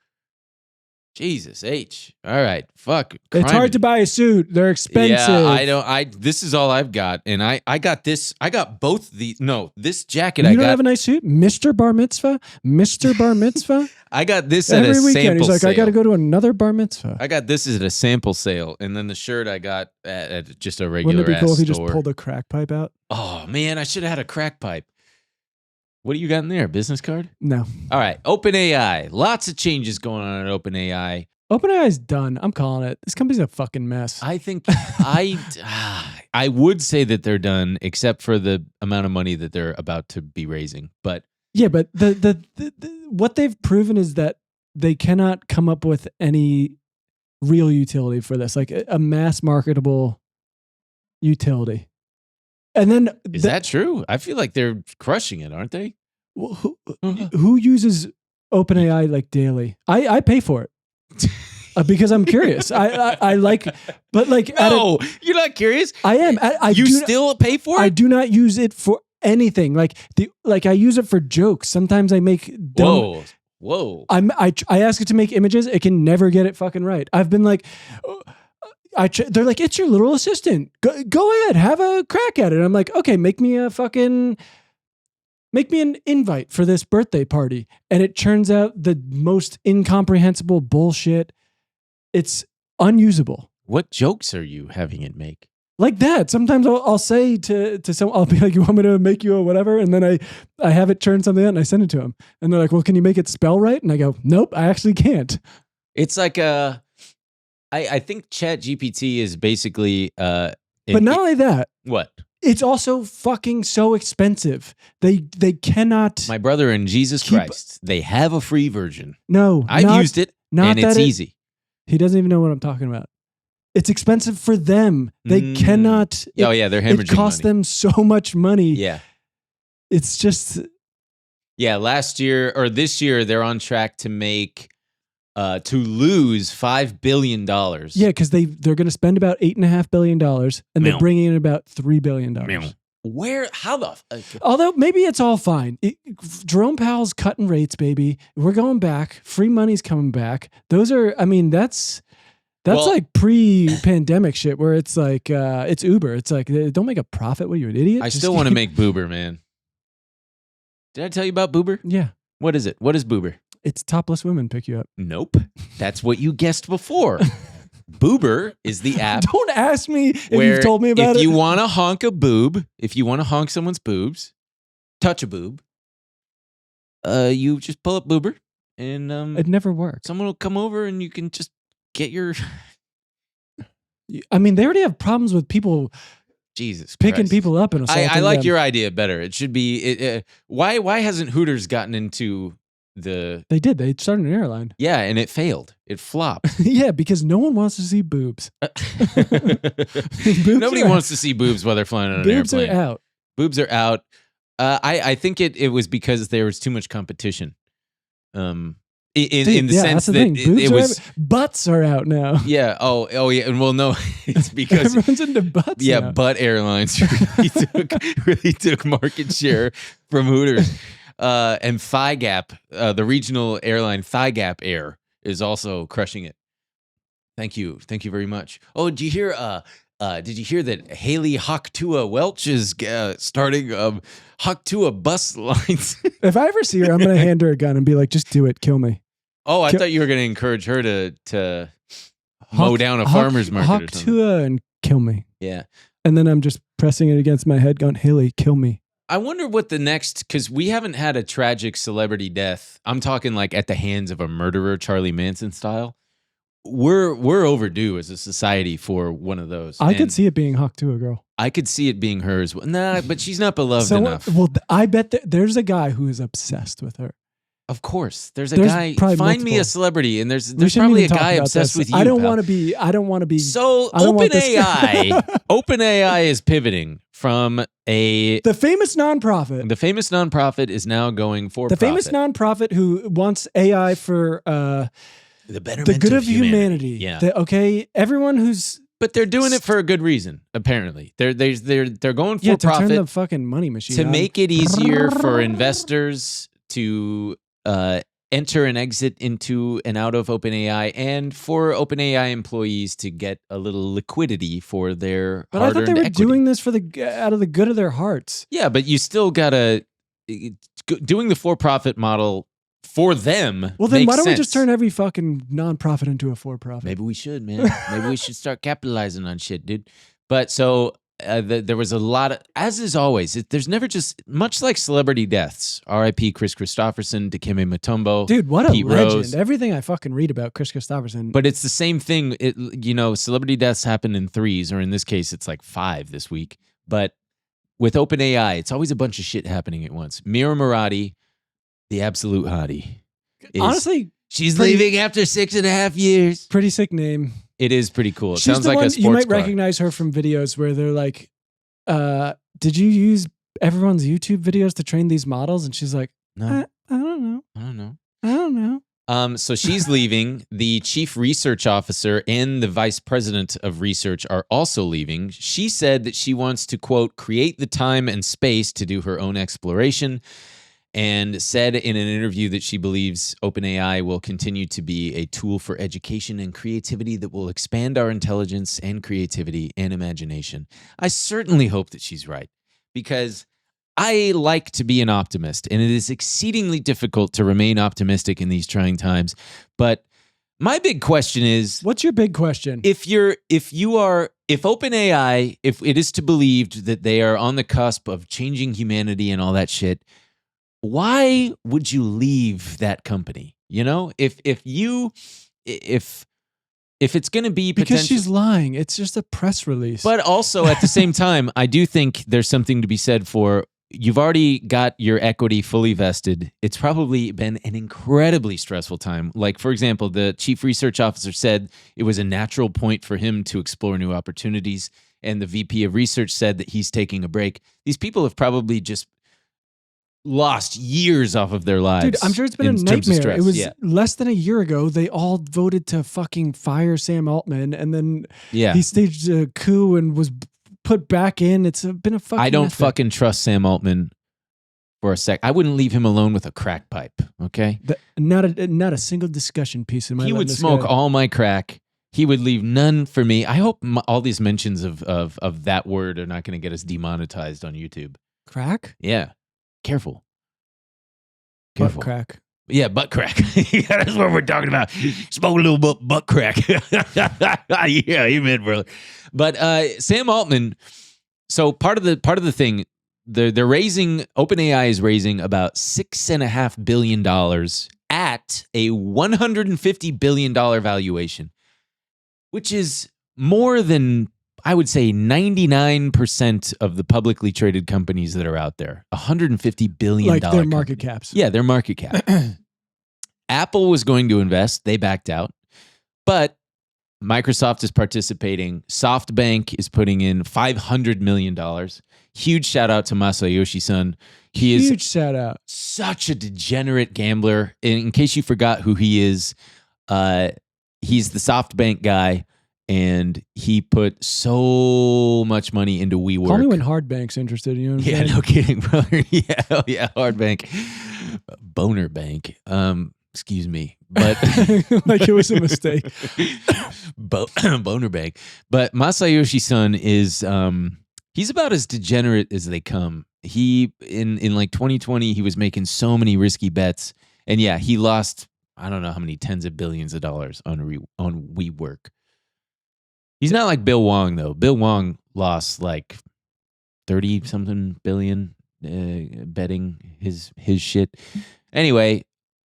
Jesus H. All right. Fuck.
It's hard to buy a suit. They're expensive.
Yeah, this is all I've got. And I got this. I got both these. No, this jacket
You
I
don't
got.
have a nice suit? Mr. Bar Mitzvah? Mr. Bar Mitzvah?
I got this at
Every
a
weekend,
sample
he's like,
sale.
I got to go to another bar mitzvah.
I got this at a sample sale. And then the shirt I got at just a
Wouldn't
regular
it be cool if
ass
you just
store.
pulled a crack pipe out?
Oh, man. I should have had a crack pipe. What do you got in there? Business card?
No.
All right. OpenAI. Lots of changes going on at OpenAI.
OpenAI's done. I'm calling it. This company's a fucking mess.
I think I would say that they're done, except for the amount of money that they're about to be raising. But
yeah, but the what they've proven is that they cannot come up with any real utility for this, like a mass marketable utility. And then
is that true? I feel like they're crushing it, aren't they?
who uses OpenAI like daily? I pay for it. Because I'm curious. I like, but like,
No, you're not curious.
I am.
You still pay for it?
I do not use it for anything. Like I use it for jokes. Sometimes I make dumb.
Whoa.
I ask it to make images. It can never get it fucking right. I've been like, they're like, it's your little assistant. Go ahead, have a crack at it. I'm like, okay, make me an invite for this birthday party. And it turns out the most incomprehensible bullshit. It's unusable.
What jokes are you having it make?
Like that. Sometimes I'll say to someone, I'll be like, you want me to make you a whatever? And then I have it turn something out and I send it to them. And they're like, well, can you make it spell right? And I go, nope, I actually can't.
It's like I think Chat GPT is basically
But not only that,
what?
it's also fucking so expensive. They cannot.
My brother and Jesus Christ, they have a free version.
No,
I've used it, and it's easy.
He doesn't even know what I'm talking about. It's expensive for them. They cannot.
Oh yeah, they're hemorrhaging.
It costs
money.
them so much money.
Yeah.
It's just.
Yeah, last year or this year, they're on track to make, to lose $5 billion.
Yeah, because they're going to spend about $8.5 billion, and they're bringing in about $3 billion.
Where? How the?
Although maybe it's all fine. Jerome Powell's cutting rates, baby. We're going back. Free money's coming back. Those are. I mean, that's like pre-pandemic shit where it's like it's Uber. It's like don't make a profit. What are you, an idiot?
I still want to make Boober, man. Did I tell you about Boober?
Yeah.
What is it? What is Boober?
It's topless women pick you up.
Nope. That's what you guessed before. Boober is the app.
Don't ask me if
where
you've told me about it.
If you want to honk a boob, if you want to honk someone's boobs, touch a boob, you just pull up Boober and
it never works.
someone will come over and you can just get your
I mean, they already have problems with people
Jesus
picking
Christ.
people up and assaulting
I like
them.
your idea better. It should be why hasn't Hooters gotten into the
They did. They started an airline.
Yeah, and it failed. It flopped.
Yeah, because no one wants to see boobs.
Nobody wants to see boobs while they're flying on an
boobs
airplane.
are out.
Boobs are out. I think it was because there was too much competition. In the sense
that's the
that
thing. Boobs
it
are
was
butts are out now.
yeah. Oh yeah. And well, no, it's because
Everyone's into butts.
yeah,
now.
butt airlines really took market share from Hooters. And Thigh Gap, the regional airline Thigh Gap Air, is also crushing it. Thank you very much. Oh, did you hear that Haley Tuah Welch is starting Tuah bus lines?
If I ever see her, I'm going to hand her a gun and be like, just do it. Kill me.
Oh, I thought you were going to encourage her to mow down a farmer's market or something.
Tuah and kill me.
Yeah.
And then I'm just pressing it against my head going, Haley, kill me.
I wonder what the next, because we haven't had a tragic celebrity death. I'm talking like at the hands of a murderer, Charlie Manson style. We're overdue as a society for one of those.
I could see it being Tuah, girl.
I could see it being her as well. Nah, but she's not beloved
Someone,
enough.
well, I bet there's a guy who is obsessed with her.
Of course, there's
There's
guy.
probably
Find me
multiple.
a celebrity, and
We
there's
shouldn't
probably a
even talk
guy
about
obsessed
this.
with you.
I don't
pal.
want to be.
So
I don't want this-
OpenAI is pivoting from
the famous nonprofit.
the famous nonprofit is now going for
The famous nonprofit who wants AI for
the betterment
the good of humanity.
Yeah,
Okay, everyone who's
but they're doing it for a good reason. Apparently, they're going for
to turn
profit
the fucking money machine
to
on.
make it easier for investors to enter and exit into and out of OpenAI, and for OpenAI employees to get a little liquidity for their
But I thought they
hard-earned
were
equity.
doing this for out of the good of their hearts.
Yeah, but you still gotta doing the for-profit model for them.
Well, then
makes
why don't we
sense.
just turn every fucking nonprofit into a for-profit?
Maybe we should, man. Maybe we should start capitalizing on shit, dude. But so there was a lot of, as is always, there's never just, much like celebrity deaths, R.I.P. Chris Christopherson, Dikembe Mutombo.
Dude, what a
Pete
legend.
Rose.
Everything I fucking read about Chris Christopherson.
But it's the same thing. Celebrity deaths happen in threes, or in this case, it's like 5 this week. But with OpenAI, it's always a bunch of shit happening at once. Mira Murati, the absolute hottie.
honestly,
She's
pretty-
leaving after 6.5 years.
pretty sick name.
It is pretty cool. It
She's
sounds
the
like
one,
a sports
you might
car.
recognize her from videos where they're like, did you use everyone's YouTube videos to train these models? And she's like,
No,
I don't know.
I don't know.
I don't know.
So she's leaving. The chief research officer and the vice president of research are also leaving. She said that she wants to, quote, create the time and space to do her own exploration, and said in an interview that she believes OpenAI will continue to be a tool for education and creativity that will expand our intelligence and creativity and imagination. I certainly hope that she's right, because I like to be an optimist, and it is exceedingly difficult to remain optimistic in these trying times. But my big question is,
What's your big question?
if OpenAI, if it is to believe that they are on the cusp of changing humanity and all that shit, why would you leave that company? You know, if it's going to be
because
potential,
she's lying. It's just a press release.
but also at the same time, I do think there's something to be said for, you've already got your equity fully vested. It's probably been an incredibly stressful time. Like, for example, the chief research officer said it was a natural point for him to explore new opportunities. And the VP of research said that he's taking a break. These people have probably just lost years off of their lives.
Dude, I'm sure it's been a
in terms of
nightmare.
stress.
It was
Yeah.
less than a year ago. They all voted to fucking fire Sam Altman, and then
Yeah.
he staged a coup and was put back in. It's been a fucking.
I don't
mess.
fucking trust Sam Altman for a sec. I wouldn't leave him alone with a crack pipe. Okay.
Not a single discussion piece in my.
He would
letting this
smoke
guy-
all my crack. He would leave none for me. I hope all these mentions of that word are not going to get us demonetized on YouTube.
crack.
Yeah. Careful.
Butt crack.
Yeah, butt crack. Yeah, that's what we're talking about. Smoke a little butt crack. Yeah, amen, brother. But Sam Altman. So part of the thing, they're raising, OpenAI is raising about $6.5 billion at a $150 billion valuation, which is more than, I would say, 99% of the publicly traded companies that are out there. $150 billion.
Like their market
company.
caps.
Yeah, their market cap. Apple was going to invest. They backed out. But Microsoft is participating. SoftBank is putting in $500 million. Huge shout out to Masayoshi Son. He is
Huge shout out.
such a degenerate gambler. In case you forgot who he is, he's the SoftBank guy, and he put so much money into WeWork.
Call me when Hardbank's interested. You know what I'm
Yeah,
saying?
no kidding, brother. Yeah, oh yeah, Hard Bank, Boner Bank. Excuse me, but
Like it was a mistake.
Boner Bank. But Masayoshi Son is he's about as degenerate as they come. He in like 2020, he was making so many risky bets, and yeah, he lost I don't know how many tens of billions of dollars on WeWork. He's not like Bill Wong though. Bill Wong lost like 30 something billion betting his shit. Anyway,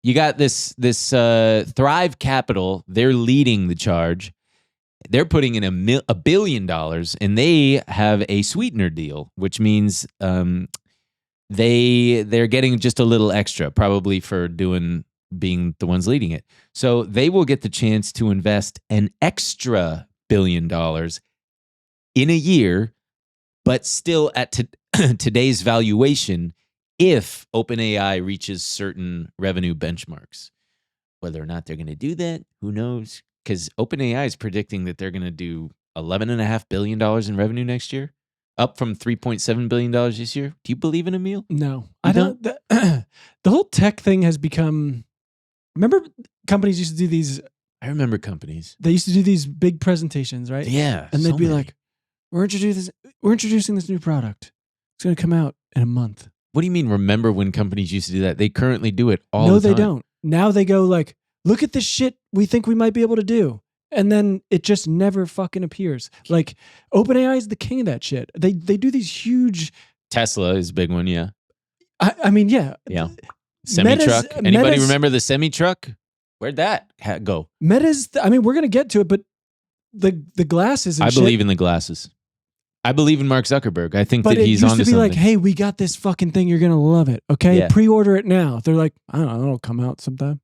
you got this Thrive Capital. They're leading the charge. They're putting in $1 billion, and they have a sweetener deal, which means they're getting just a little extra, probably for being the ones leading it. So they will get the chance to invest an extra $1 billion in a year, but still at today's valuation, if OpenAI reaches certain revenue benchmarks. Whether or not they're going to do that, who knows? Because OpenAI is predicting that they're going to do $11.5 billion in revenue next year, up from $3.7 billion this year. Do you believe in Emil?
No,
You
I don't. The whole tech thing has become Remember companies used to do these,
I remember companies.
they used to do these big presentations, right?
Yeah.
And they'd
so
be
many.
like, we're introducing this new product. It's going to come out in a month.
What do you mean? Remember when companies used to do that? They currently do it all
No,
the time.
they don't. Now they go like, look at this shit we think we might be able to do. And then it just never fucking appears. Like OpenAI is the king of that shit. They do these huge,
Tesla is a big one. Yeah.
I mean, yeah.
Yeah. Semi truck. Anybody
Meta's-
remember the semi truck? Where'd that go?
Meta's, I mean, we're going to get to it, but the glasses and
I
shit,
believe in the glasses. I believe in Mark Zuckerberg. I think
but
that
it
he's
used
on
to
to
be
something.
like, hey, we got this fucking thing. You're going to love it. Okay.
Yeah.
Pre-order it now. They're like, I don't know. It'll come out sometime.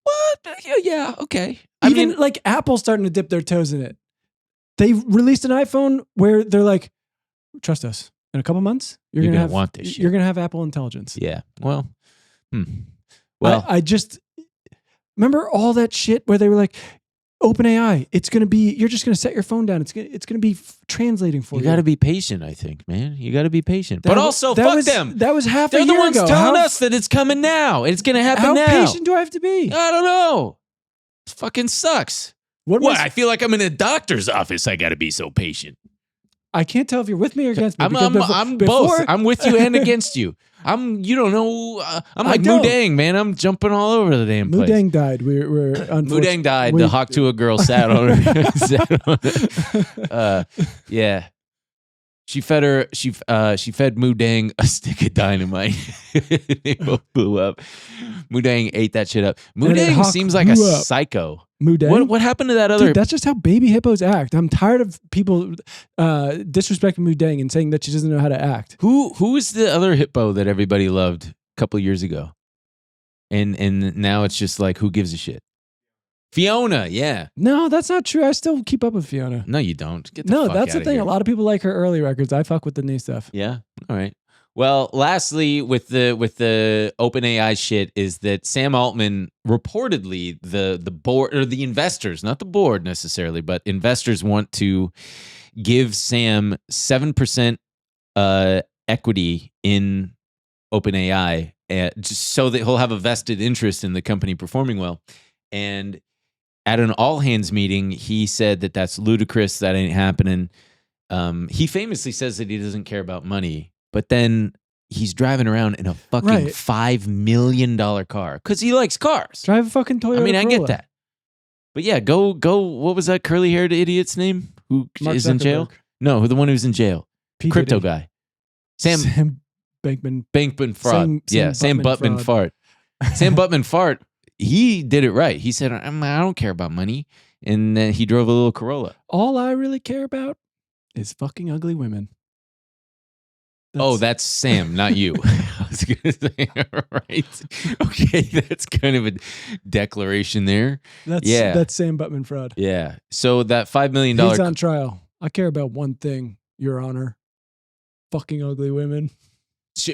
What? Yeah. Okay.
Even like Apple's starting to dip their toes in it. They released an iPhone where they're like, trust us. In a couple months,
You're
gonna
gonna
have,
want this shit.
You're gonna have Apple Intelligence.
Yeah. Well. Well.
I just remember all that shit where they were like, OpenAI, it's gonna be. You're just gonna set your phone down. It's gonna be translating for you.
you got to be patient. I think, man. You got to be patient.
That
But
wa-
also,
that
fuck
was-
them.
That was half
They're
a
the
year
ones
ago.
telling
How-
us that it's coming now. It's gonna happen
How
now.
patient do I have to be?
I don't know. It fucking sucks.
What?
What? I feel like I'm in a doctor's office. I got to be so patient.
I can't tell if you're with me or against me.
I'm
because
both. I'm with you and against you. You don't know. I'm like Moo
don't.
Deng, man. I'm jumping all over the damn
Moo
place.
Deng died. We're
Moo Deng died.
we-
The Hawk Tuah girl sat on her. sat on her. Yeah. She fed Moo Deng a stick of dynamite. They both blew up. Moo Deng ate that shit up. Moo
And then
Deng
Hawk
seems like a
blew up.
psycho.
Moo Deng.
What happened to that other?
Dude, that's just how baby hippos act. I'm tired of people disrespecting Moo Deng and saying that she doesn't know how to act.
Who is the other hippo that everybody loved a couple years ago? And now it's just like, who gives a shit? Fiona, yeah.
No, that's not true. I still keep up with Fiona.
No, you don't. Get the
No,
fuck
that's the
outta
thing.
here.
A lot of people like her early records. I fuck with the new stuff.
Yeah. All right. Well, lastly, with the OpenAI shit is that Sam Altman reportedly the board or the investors, not the board necessarily, but investors want to give Sam 7% equity in OpenAI, just so that he'll have a vested interest in the company performing well. And at an all hands meeting, he said that that's ludicrous. That ain't happening. He famously says that he doesn't care about money, but then he's driving around in a fucking
Right.
$5 million car because he likes cars.
Drive a fucking Toyota
I mean, I get
Corolla.
that. But yeah, go. What was that curly haired idiot's name who
Mark
is in jail?
Zuckerberg.
No, the one who's in jail.
P.
Crypto
Diddy.
guy. Sam
Bankman.
Bankman fraud. Sam Buttman fart. Sam Buttman fart. He did it right. He said, I don't care about money. And then he drove a little Corolla.
All I really care about is fucking ugly women.
That's Sam, not you. I was going to say, all right. Okay, that's kind of a declaration there.
That's Sam Buttman fraud.
Yeah. So that $5 million.
He's on trial. I care about one thing, Your Honor. Fucking ugly women.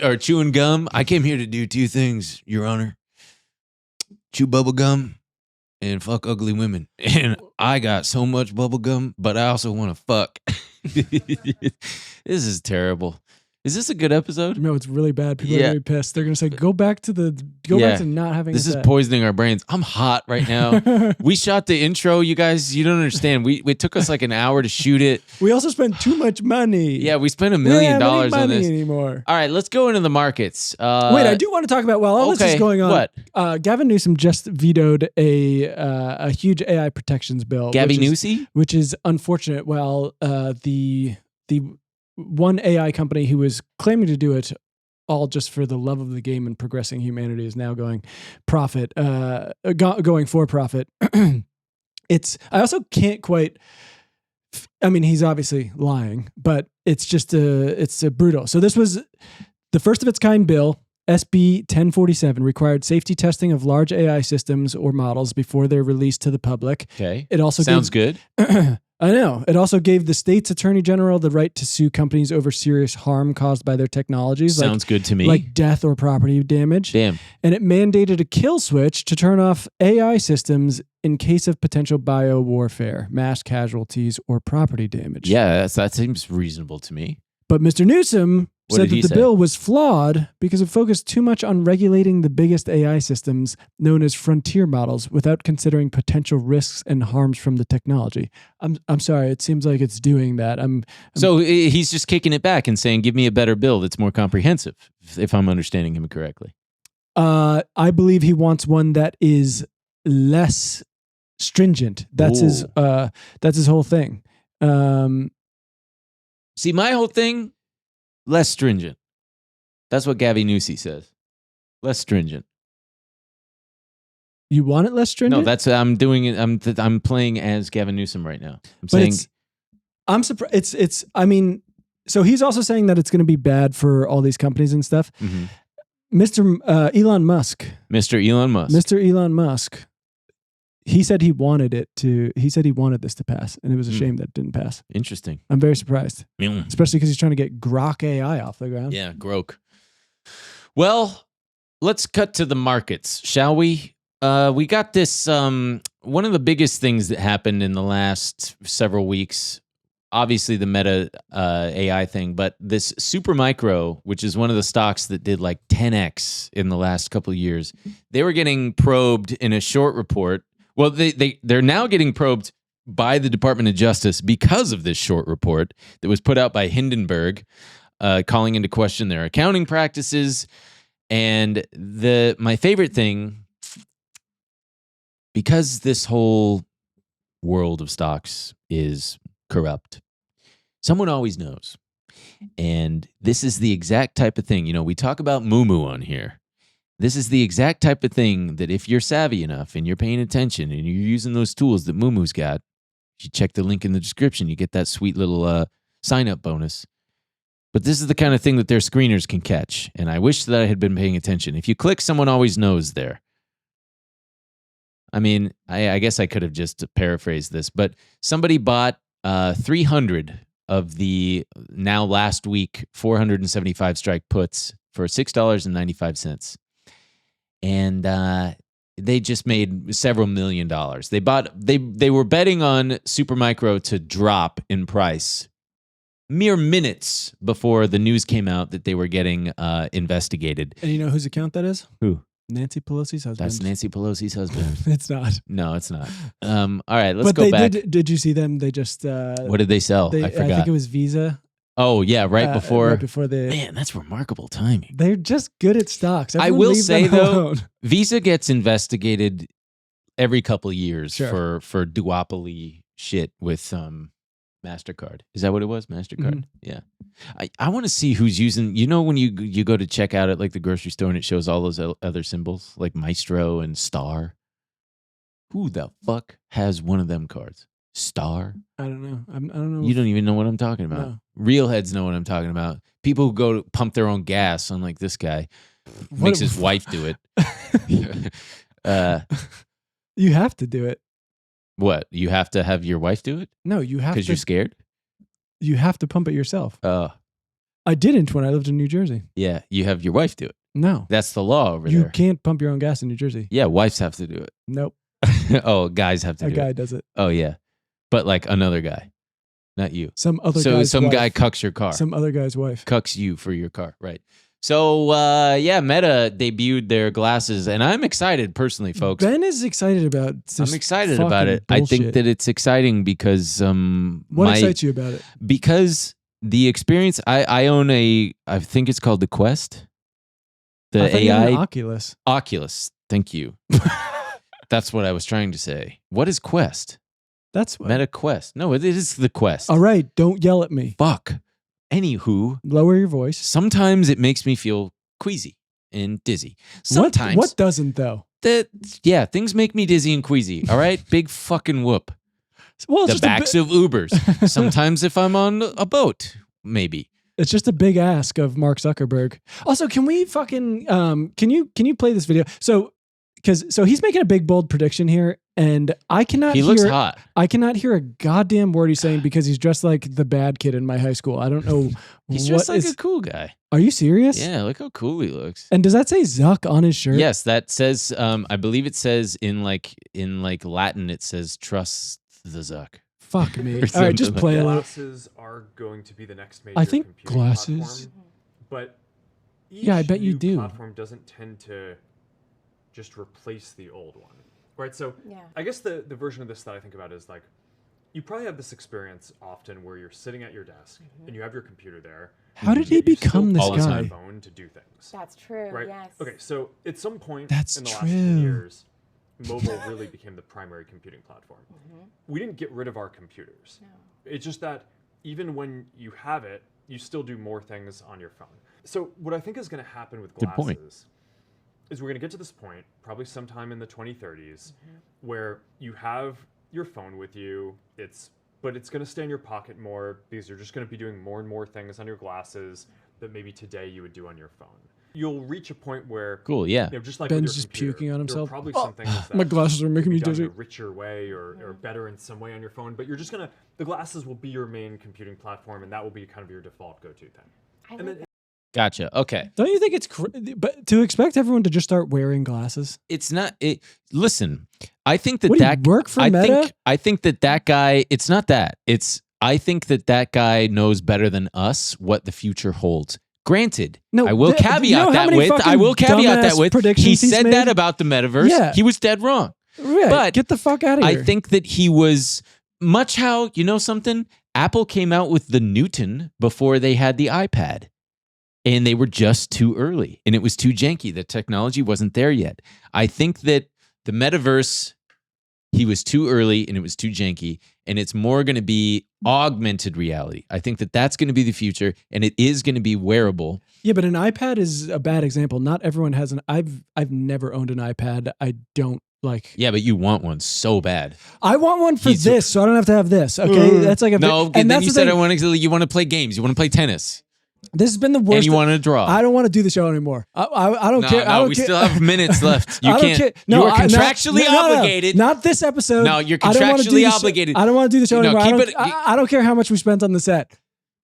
Or chewing gum. I came here to do two things, Your Honor. Chew bubble gum and fuck ugly women. And I got so much bubble gum, but I also want to fuck. This is terrible. Is this a good episode?
No, it's really bad. People are
Yeah.
gonna be pissed. They're gonna say, "Go back to not having."
This
a
is
set."
poisoning our brains. I'm hot right now. We shot the intro, you guys. You don't understand. It took us like an hour to shoot it.
We also spent too much money.
Yeah, we spent $1
We don't
million
have any
on
money
this.
anymore.
All right, let's go into the markets.
Wait, I do want to talk about while all this is going on.
What?
Gavin Newsom just vetoed a huge AI protections bill.
Gabby Newsy?
which is unfortunate. While the one AI company who was claiming to do it all just for the love of the game and progressing humanity is now going going for profit. I also can't quite. I mean, he's obviously lying, but it's just it's brutal. So this was the first of its kind bill. SB 1047 required safety testing of large AI systems or models before they're released to the public.
Okay.
It also
Sounds good.
I know. It also gave the state's attorney general the right to sue companies over serious harm caused by their technologies.
Sounds good to me.
Like death or property damage.
Damn.
And it mandated a kill switch to turn off AI systems in case of potential bio warfare, mass casualties, or property damage.
Yeah, that seems reasonable to me.
But Mr. Newsom
What
said
did
that
he
the
say?
bill was flawed because it focused too much on regulating the biggest AI systems known as frontier models without considering potential risks and harms from the technology. I'm sorry, it seems like it's doing that.
So he's just kicking it back and saying, give me a better bill that's more comprehensive, if I'm understanding him correctly.
I believe he wants one that is less stringent. That's his whole thing.
See, my whole thing, less stringent. That's what Gavin says. Less stringent.
You want it less stringent?
No, that's I'm doing it. I'm playing as Gavin Newsom right now. I'm
But
saying
I'm surprised. It's. I mean, so he's also saying that it's going to be bad for all these companies and stuff.
Mhm.
Mr. Elon Musk.
Mr. Elon Musk.
Mr. Elon Musk. He said he wanted it to. He said he wanted this to pass, and it was a shame that it didn't pass.
Interesting.
I'm very surprised,
Mm.
especially because he's trying to get Grok AI off the ground.
Yeah, Grok. Well, let's cut to the markets, shall we? We got this. One of the biggest things that happened in the last several weeks, obviously the Meta AI thing, but this Supermicro, which is one of the stocks that did like 10x in the last couple of years, they were getting probed in a short report. Well, they're now getting probed by the Department of Justice because of this short report that was put out by Hindenburg, calling into question their accounting practices. And my favorite thing, because this whole world of stocks is corrupt, someone always knows. And this is the exact type of thing, we talk about MooMoo on here. This is the exact type of thing that if you're savvy enough and you're paying attention and you're using those tools that MooMoo's got, if you check the link in the description, you get that sweet little sign-up bonus. But this is the kind of thing that their screeners can catch. And I wish that I had been paying attention. If you click someone always knows there. I mean, I guess I could have just paraphrased this, but somebody bought 300 of the now last week 475 strike puts for $6.95. And they just made several $1 million. They were betting on Supermicro to drop in price mere minutes before the news came out that they were getting investigated.
And you know whose account that is?
Who?
Nancy Pelosi's husband.
That's Nancy Pelosi's husband.
It's not.
No, it's not. All right, let's
But
go
they
back.
did you see them? They just.
What did they sell? I
I
forgot.
think it was Visa.
Oh, yeah, right before.
Right before the.
Man, that's remarkable timing.
They're just good at stocks.
I
Everyone
will
leave
say,
them
though,
alone.
Visa gets investigated every couple of years
Sure.
for duopoly shit with MasterCard. Is that what it was? MasterCard? Yeah. I want to see who's using, when you go to check out at like the grocery store and it shows all those other symbols like Maestro and Star. Who the fuck has one of them cards? Star?
I don't know. I don't know.
You don't even know what I'm talking about.
No.
Real heads know what I'm talking about. People who go to pump their own gas, unlike this guy, makes his wife do it.
You have to do it.
What? You have to have your wife do it?
No, you have to.
Because you're scared?
You have to pump it yourself.
Oh.
I didn't when I lived in New Jersey.
Yeah, you have your wife do it.
No.
That's the law over
You
there.
can't pump your own gas in New Jersey.
Yeah, wives have to do it.
Nope.
Oh, guys have to
A
do
guy
it.
does it.
Oh, yeah. But like another guy, not you.
Some other
So
guy's
some
wife.
guy cucks your car.
Some other guy's wife.
Cucks you for your car, right? So, yeah, Meta debuted their glasses, and I'm excited personally, folks.
Ben is excited about this.
I'm excited about it.
fucking
I think
bullshit.
that it's exciting because
What excites you about it?
because the experience. I own I think it's called the Quest, the
I thought you had an
AI
Oculus.
Oculus. Thank you. That's what I was trying to say. What is Quest?
That's what.
Meta Quest. No, it is the Quest.
All right, don't yell at me.
Fuck. Anywho,
Lower your voice.
sometimes it makes me feel queasy and dizzy. Sometimes
What doesn't though?
things make me dizzy and queasy. All right, big fucking whoop.
Well,
The backs of Ubers. Sometimes if I'm on a boat, maybe.
It's just a big ask of Mark Zuckerberg. Also, can we fucking can you play this video? So he's making a big bold prediction here, and I cannot.
He
hear,
looks hot.
I cannot hear a goddamn word he's saying because he's dressed like the bad kid in my high school. I don't know.
He's
what
just like
is-
a cool guy.
Are you serious?
Yeah, look how cool he looks.
And does that say Zuck on his shirt?
Yes, that says. I believe it says in Latin. It says "trust the Zuck."
Fuck me.
Or
All right, just
something
play a little.
Glasses are going to be the next major
I think
computing
glasses.
platform. But each
Yeah, I bet you
new
do.
platform doesn't tend to just replace the old one, right? So I guess the version of this that I think about is like, you probably have this experience often where you're sitting at your desk and you have your computer there.
How did he
yet you still
become this
use your
guy?
phone to do things.
That's true.
Right?
Yes.
Okay, so at some point
That's
in the last 10
true.
years, mobile really became the primary computing platform. We didn't get rid of our computers. It's just that even when you have it, you still do more things on your phone. So what I think is going to happen with
Good point.
glasses is we're going to get to this point, probably sometime in the 2030s, where you have your phone with you, but it's going to stay in your pocket more because you're just going to be doing more and more things on your glasses that maybe today you would do on your phone. You'll reach a point where,
Cool, yeah.
just like
Ben's
with your
just
computer,
puking on
there are
himself.
probably
Oh,
some things that
my glasses are making
can
me
be done in
dizzy.
a richer way or better in some way on your phone, but you're just gonna, the glasses will be your main computing platform, and that will be kind of your default go-to thing. And then
Gotcha. Okay.
Don't you think it's but to expect everyone to just start wearing glasses?
It's not it. Listen, I think that
What do you work for Meta?
I think that guy. It's not that. It's. I think that guy knows better than us what the future holds. Granted,
No,
I will
do you know
caveat
how
that
many
with. I
fucking
will caveat that
dumbass
with. He
predictions he's
said
made?
that about the metaverse.
Yeah.
He was dead wrong.
Right.
But
Get the fuck out of here.
I think that he was much how, you know something? Apple came out with the Newton before they had the iPad. And they were just too early. And it was too janky. The technology wasn't there yet. I think that the metaverse, he was too early and it was too janky. And it's more going to be augmented reality. I think that that's going to be the future. And it is going to be wearable.
Yeah, but an iPad is a bad example. Not everyone has an. I've never owned an iPad. I don't like.
Yeah, but you want one so bad.
I want one for
He's-
this, so I don't have to have this. Okay, that's like a
No,
and
then
that's
you
the
said
thing.
you want to play games. You want to play tennis.
This has been the worst.
And you want to draw.
I don't want to do the show anymore. I don't care. I don't
we
care.
still have minutes left. You
I don't
can't.
care.
You are
I- not-
contractually
no.
obligated.
Not this episode.
No, you're
I don't wanna do
contractually
the show-
obligated.
I don't want to do the show
No,
anymore.
keep
I don't care how much we spent on the set.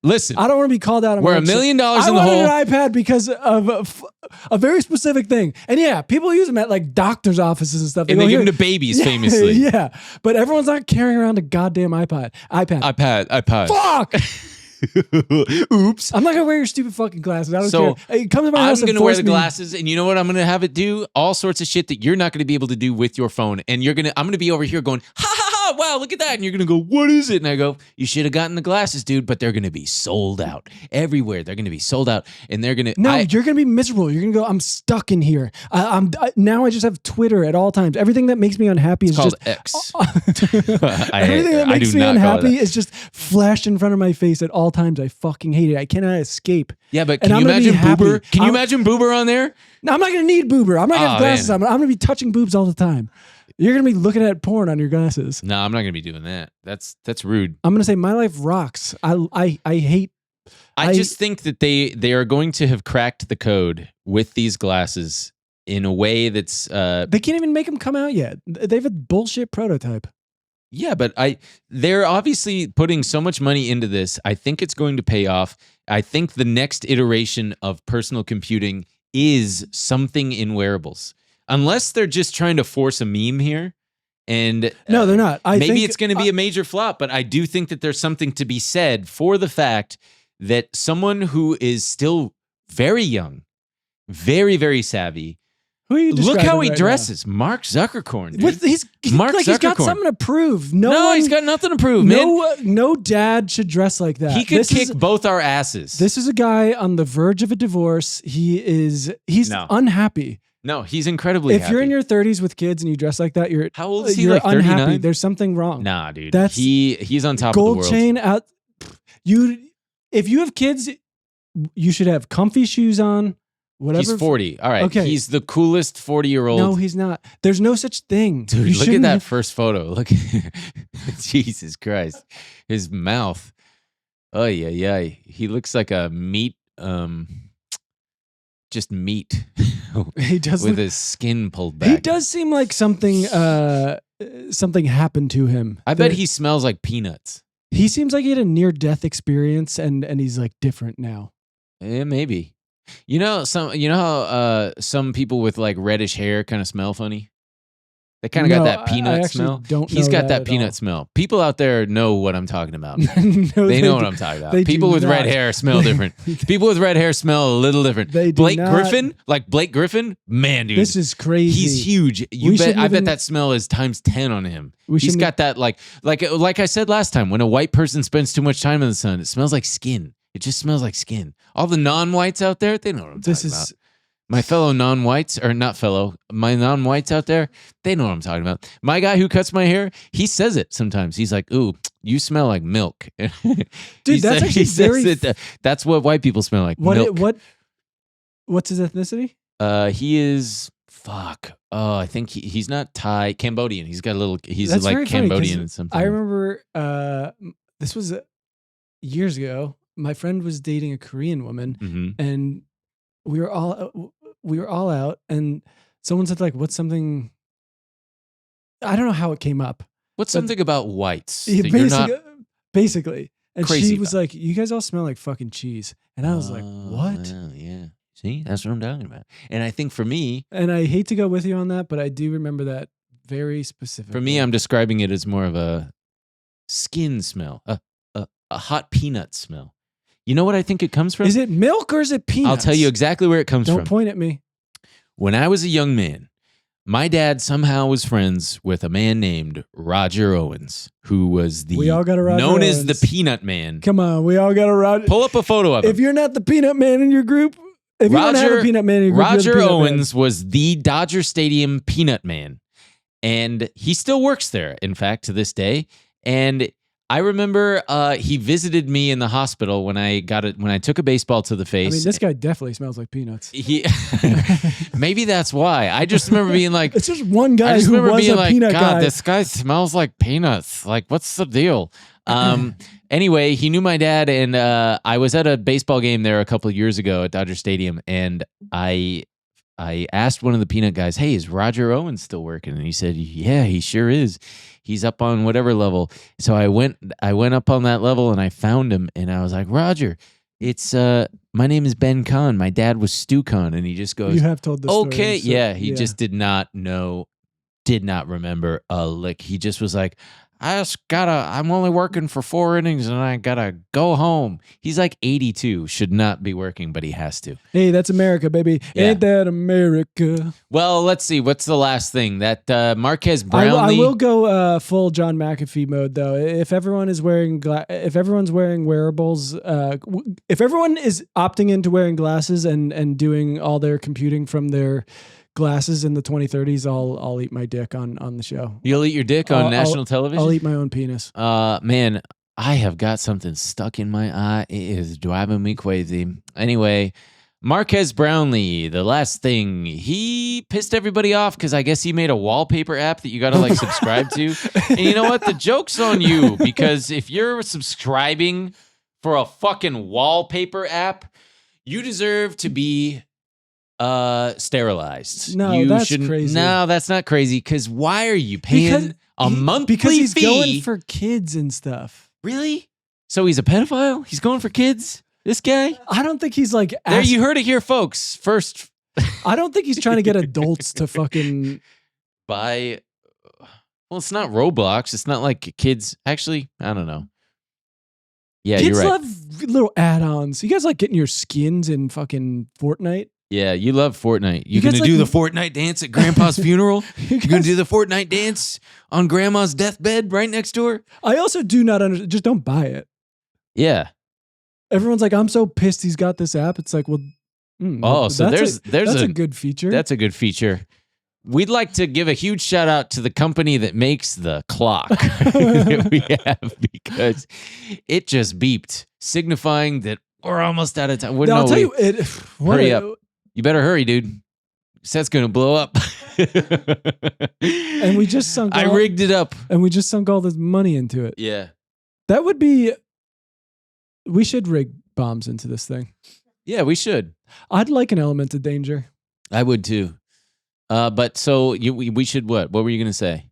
Listen,
I don't want to be called out on
we're
my
$1 million
I
in the
wanted
hole.
an iPad because of a very specific thing. And yeah, people use them at like doctors' offices and stuff.
and they
go,
give them
"Here."
to babies,
Yeah,
famously.
Yeah, but everyone's not carrying around a goddamn iPad.
iPad.
Fuck!
Oops.
I'm not gonna wear your stupid fucking glasses. I don't
So,
care. Hey, come to my
I'm
house and
going to wear
force
the
me.
glasses, and you know what I'm going to have it do? All sorts of shit that you're not going to be able to do with your phone. And I'm going to be over here going, ha ha ha, wow, look at that. And you're going to go, what is it? And I go, you should have gotten the glasses, dude, but they're going to be sold out everywhere. They're going to be sold out, and they're going to.
No, you're gonna be miserable. You're gonna go. I'm stuck in here. Now I just have Twitter at all times. Everything that makes me unhappy is
called
just
X.
everything that makes me
call it
unhappy
that.
is just flashed in front of my face at all times. I fucking hate it. I cannot escape.
Yeah, but
And
can
I'm
you
gonna be
imagine
happy.
Boober? Can you
I'm-
imagine Boober on there?
No, I'm not gonna need Boober. I'm not gonna have
Oh,
glasses
man.
on. I'm gonna be touching boobs all the time. You're gonna be looking at porn on your glasses.
No, I'm not going to be doing that. That's rude.
I'm gonna say my life rocks. I hate.
I just think that they are going to have cracked the code with these glasses in a way that's
They can't even make them come out yet. They have a bullshit prototype.
yeah, but they're obviously putting so much money into this. I think it's going to pay off. I think the next iteration of personal computing is something in wearables. Unless they're just trying to force a meme here. And
No, they're not. I
maybe
think-
it's going to be a major flop, but I do think that there's something to be said for the fact that someone who is still very young, very, very savvy,
Who are you
look
describing
how he
right
dresses. Mark Zuckercorn, dude. Mark
He's got
Zuckercorn.
something to prove. No,
No,
one,
he's got nothing to prove, man.
no dad should dress like that.
He could
This
kick
is-
both our asses.
This is a guy on the verge of a divorce. He's
No.
unhappy.
No, he's incredibly
If you're in
happy.
your 30s with kids and you dress like that, you're
How old is he,
You're
like
unhappy.
39?
There's something wrong.
Nah, dude.
That's
he's on top of the
gold
world.
chain out. If you have kids, you should have comfy shoes on. Whatever.
He's 40. All right.
Okay.
He's the coolest 40-year-old.
No, he's not. There's no such thing.
Dude,
You
look at
shouldn't
that
have-
first photo. Look at Jesus Christ. His mouth. Oh yeah. He looks like a meat just meat
He does
with
look-
his skin pulled back.
He does seem like something happened to him.
I bet he smells like peanuts.
He seems like he had a near death experience and he's like different now.
Yeah, maybe. You know how some people with like reddish hair kind of smell funny? They kind of got
No,
that
I
peanut
actually
smell.
don't
He's
know
got
that
that
at
peanut
all.
smell. People out there know what I'm talking about.
No,
They know what
do-
I'm talking about.
they do
People with red
not.
hair smell different. People with red hair smell a little different.
They do
Blake
not.
Griffin, like Blake Griffin, man, dude.
This is crazy.
He's huge. You
We
bet.
shouldn't
I bet
even-
that smell is times 10 on him.
We
He's
shouldn't-
got that like I said last time. When a white person spends too much time in the sun, it smells like skin. It just smells like skin. All the non-whites out there, they know what I'm
This
talking
is
about. My fellow non-whites, or not fellow, my non-whites out there, they know what I'm talking about. My guy who cuts my hair, he says it sometimes. He's like, "Ooh, you smell like milk."
Dude,
He
that's
said-
actually
he says
very.
it, that's what white people smell like. Milk.
What's his ethnicity?
He is fuck. Oh, I think he's not Thai, Cambodian. He's got a little. He's
That's
like
very funny, 'cause
Cambodian and something.
I remember this was years ago. My friend was dating a Korean woman,
hmm
and we were all out, and someone said like, "What's something?" I don't know how it came up.
What's
But-
something about whites?
Yeah,
that you're not
basically, and
crazy
she was
about?
like, "You guys all smell like fucking cheese," and I was like,
Oh,
"What?"
well, yeah. See, that's what I'm talking about. And I think for me,
And I hate to go with you on that, but I do remember that very specifically.
For me, I'm describing it as more of a skin smell, a hot peanut smell. You know what I think it comes from?
Is it milk or is it peanuts?
I'll tell you exactly where it comes
Don't
from.
point at me.
When I was a young man, my dad somehow was friends with a man named Roger Owens, who was
We all got a Roger
known as the
Owens.
Peanut Man.
Come on, we all got a Roger.
Pull up a photo of him.
If you're not the peanut man in your group, if you don't have a peanut man in your group, you're
Roger
the peanut
Owens was the Dodger Stadium Peanut Man, and he still works there. In fact, to this day. And I remember he visited me in the hospital when I took a baseball to the
Man.
face.
I mean, this guy definitely smells like peanuts.
He maybe that's why. I just remember being like,
It's just one
I
guy
just
who
remember
was
being
a
like,
peanut
God,
guy.
this guy smells like peanuts. Like, what's the deal? Anyway, he knew my dad, and I was at a baseball game there a couple of years ago at Dodger Stadium, and I asked one of the peanut guys, "Hey, is Roger Owens still working?" And he said, "Yeah, he sure is. He's up on whatever level." So I went up on that level and I found him, and I was like, "Roger, it's my name is Ben Kahn. My dad was Stu Kahn," and he just goes,
You have told this story.
"Okay,
so-
yeah." He just did not know, did not remember a lick. He just was like, I'm only working for 4 innings and I gotta go home. He's like 82, should not be working, but he has to.
Hey, that's America, baby.
Yeah.
Ain't that America?
Well, let's see. What's the last thing? That Marquez
I
Brownlee.
will go full John McAfee mode though. If everyone is wearing, if everyone's wearing wearables, if everyone is opting into wearing glasses and doing all their computing from their glasses in the 2030s, I'll eat my dick on the show.
You'll eat your dick on national television?
I'll eat my own penis.
Man, I have got something stuck in my eye. It is driving me crazy. Anyway, Marquez Brownlee, the last thing, he pissed everybody off because I guess he made a wallpaper app that you got to like subscribe to. And you know what? The joke's on you, because if you're subscribing for a fucking wallpaper app, you deserve to be sterilized.
No,
You
that's
shouldn't-
crazy.
No, that's not crazy, because why are you paying a monthly
because he's
fee?
going for kids and stuff.
Really? So he's a pedophile? He's going for kids? This guy?
I don't think he's like.
There, you heard it here, folks. First,
I don't think he's trying to get adults to fucking.
buy. Well, it's not Roblox. It's not like kids. Actually, I don't know. Yeah,
Kids
you're right.
love little add-ons. You guys like getting your skins in fucking Fortnite?
Yeah, you love Fortnite. You're
guys
going to do the
like-
Fortnite dance at Grandpa's funeral?
You
You're going
guys-
to do the Fortnite dance on Grandma's deathbed right next door?
I also do not understand. Just don't buy it.
Yeah.
Everyone's like, I'm so pissed he's got this app. It's like, well,
Oh, so there's
that's
a
a good feature.
That's a good feature. We'd like to give a huge shout out to the company that makes the clock that we have, because it just beeped, signifying that we're almost out of time.
I'll tell you,
Hurry up. You better hurry, dude. Set's gonna blow up.
And we just sunk.
I
all,
rigged it up.
and we just sunk all this money into it.
Yeah.
That would be. We should rig bombs into this thing.
Yeah, we should.
I'd like an element of danger.
I would too. But so we should what? What were you gonna say?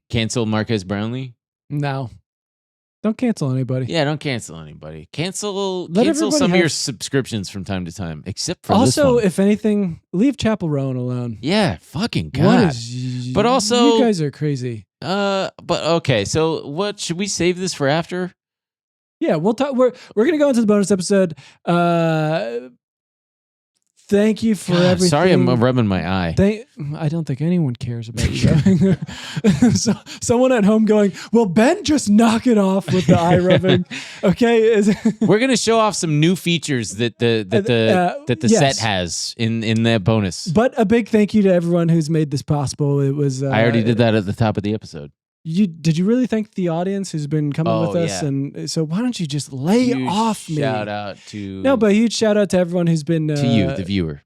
Cancel Marquez Brownlee?
No. Don't cancel anybody.
Yeah, don't cancel anybody. Cancel
Let everybody
some of your
have-
subscriptions from time to time, except for this
Also,
one.
if anything, leave Chapel Rowan alone.
Yeah, fucking
What
God.
is?
But also-
you guys are crazy.
But okay, so what should we save this for after?
Yeah, we'll talk. We're gonna go into the bonus episode. Thank you for
God,
everything.
sorry, I'm rubbing my eye.
I don't think anyone cares about you. So someone at home going, "Well, Ben, just knock it off with the eye rubbing." Okay,
We're gonna show off some new features that the
yes.
set has in the bonus.
But a big thank you to everyone who's made this possible. It was.
I already did that at the top of the episode.
Did you really thank the audience who's been coming with us?
yeah.
And so why don't you just lay
Huge
off me?
Shout out to
No, but a huge shout out to everyone who's been
to you, the viewer.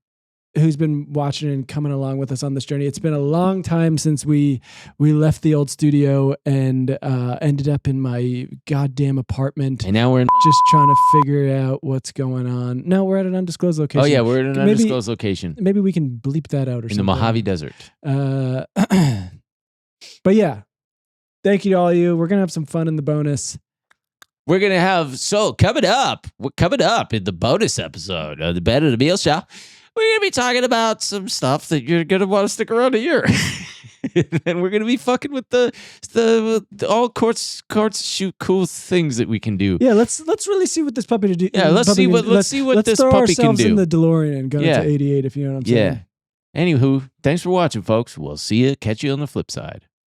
who's been watching and coming along with us on this journey. It's been a long time since we left the old studio and ended up in my goddamn apartment,
And now we're in.
just trying to figure out what's going on. No, we're at an undisclosed location.
Oh yeah, we're in an
Maybe-
undisclosed location
Maybe we can bleep that out or
in the
something.
Mojave Desert.
But yeah, thank you to all of you. We're gonna have some fun in the bonus.
We're gonna have coming up in the bonus episode of the Ben and Emil Show. We're gonna be talking about some stuff that you're gonna want to stick around to hear, and we're gonna be fucking with the all courts shoot cool things that we can do.
Yeah, let's really see what this puppy to do.
Yeah, let's see what this
throw
puppy can
ourselves
do.
in the DeLorean and go
Yeah.
into '88. If you know what I'm saying.
Yeah. Anywho, thanks for watching, folks. We'll see you. Catch you on the flip side.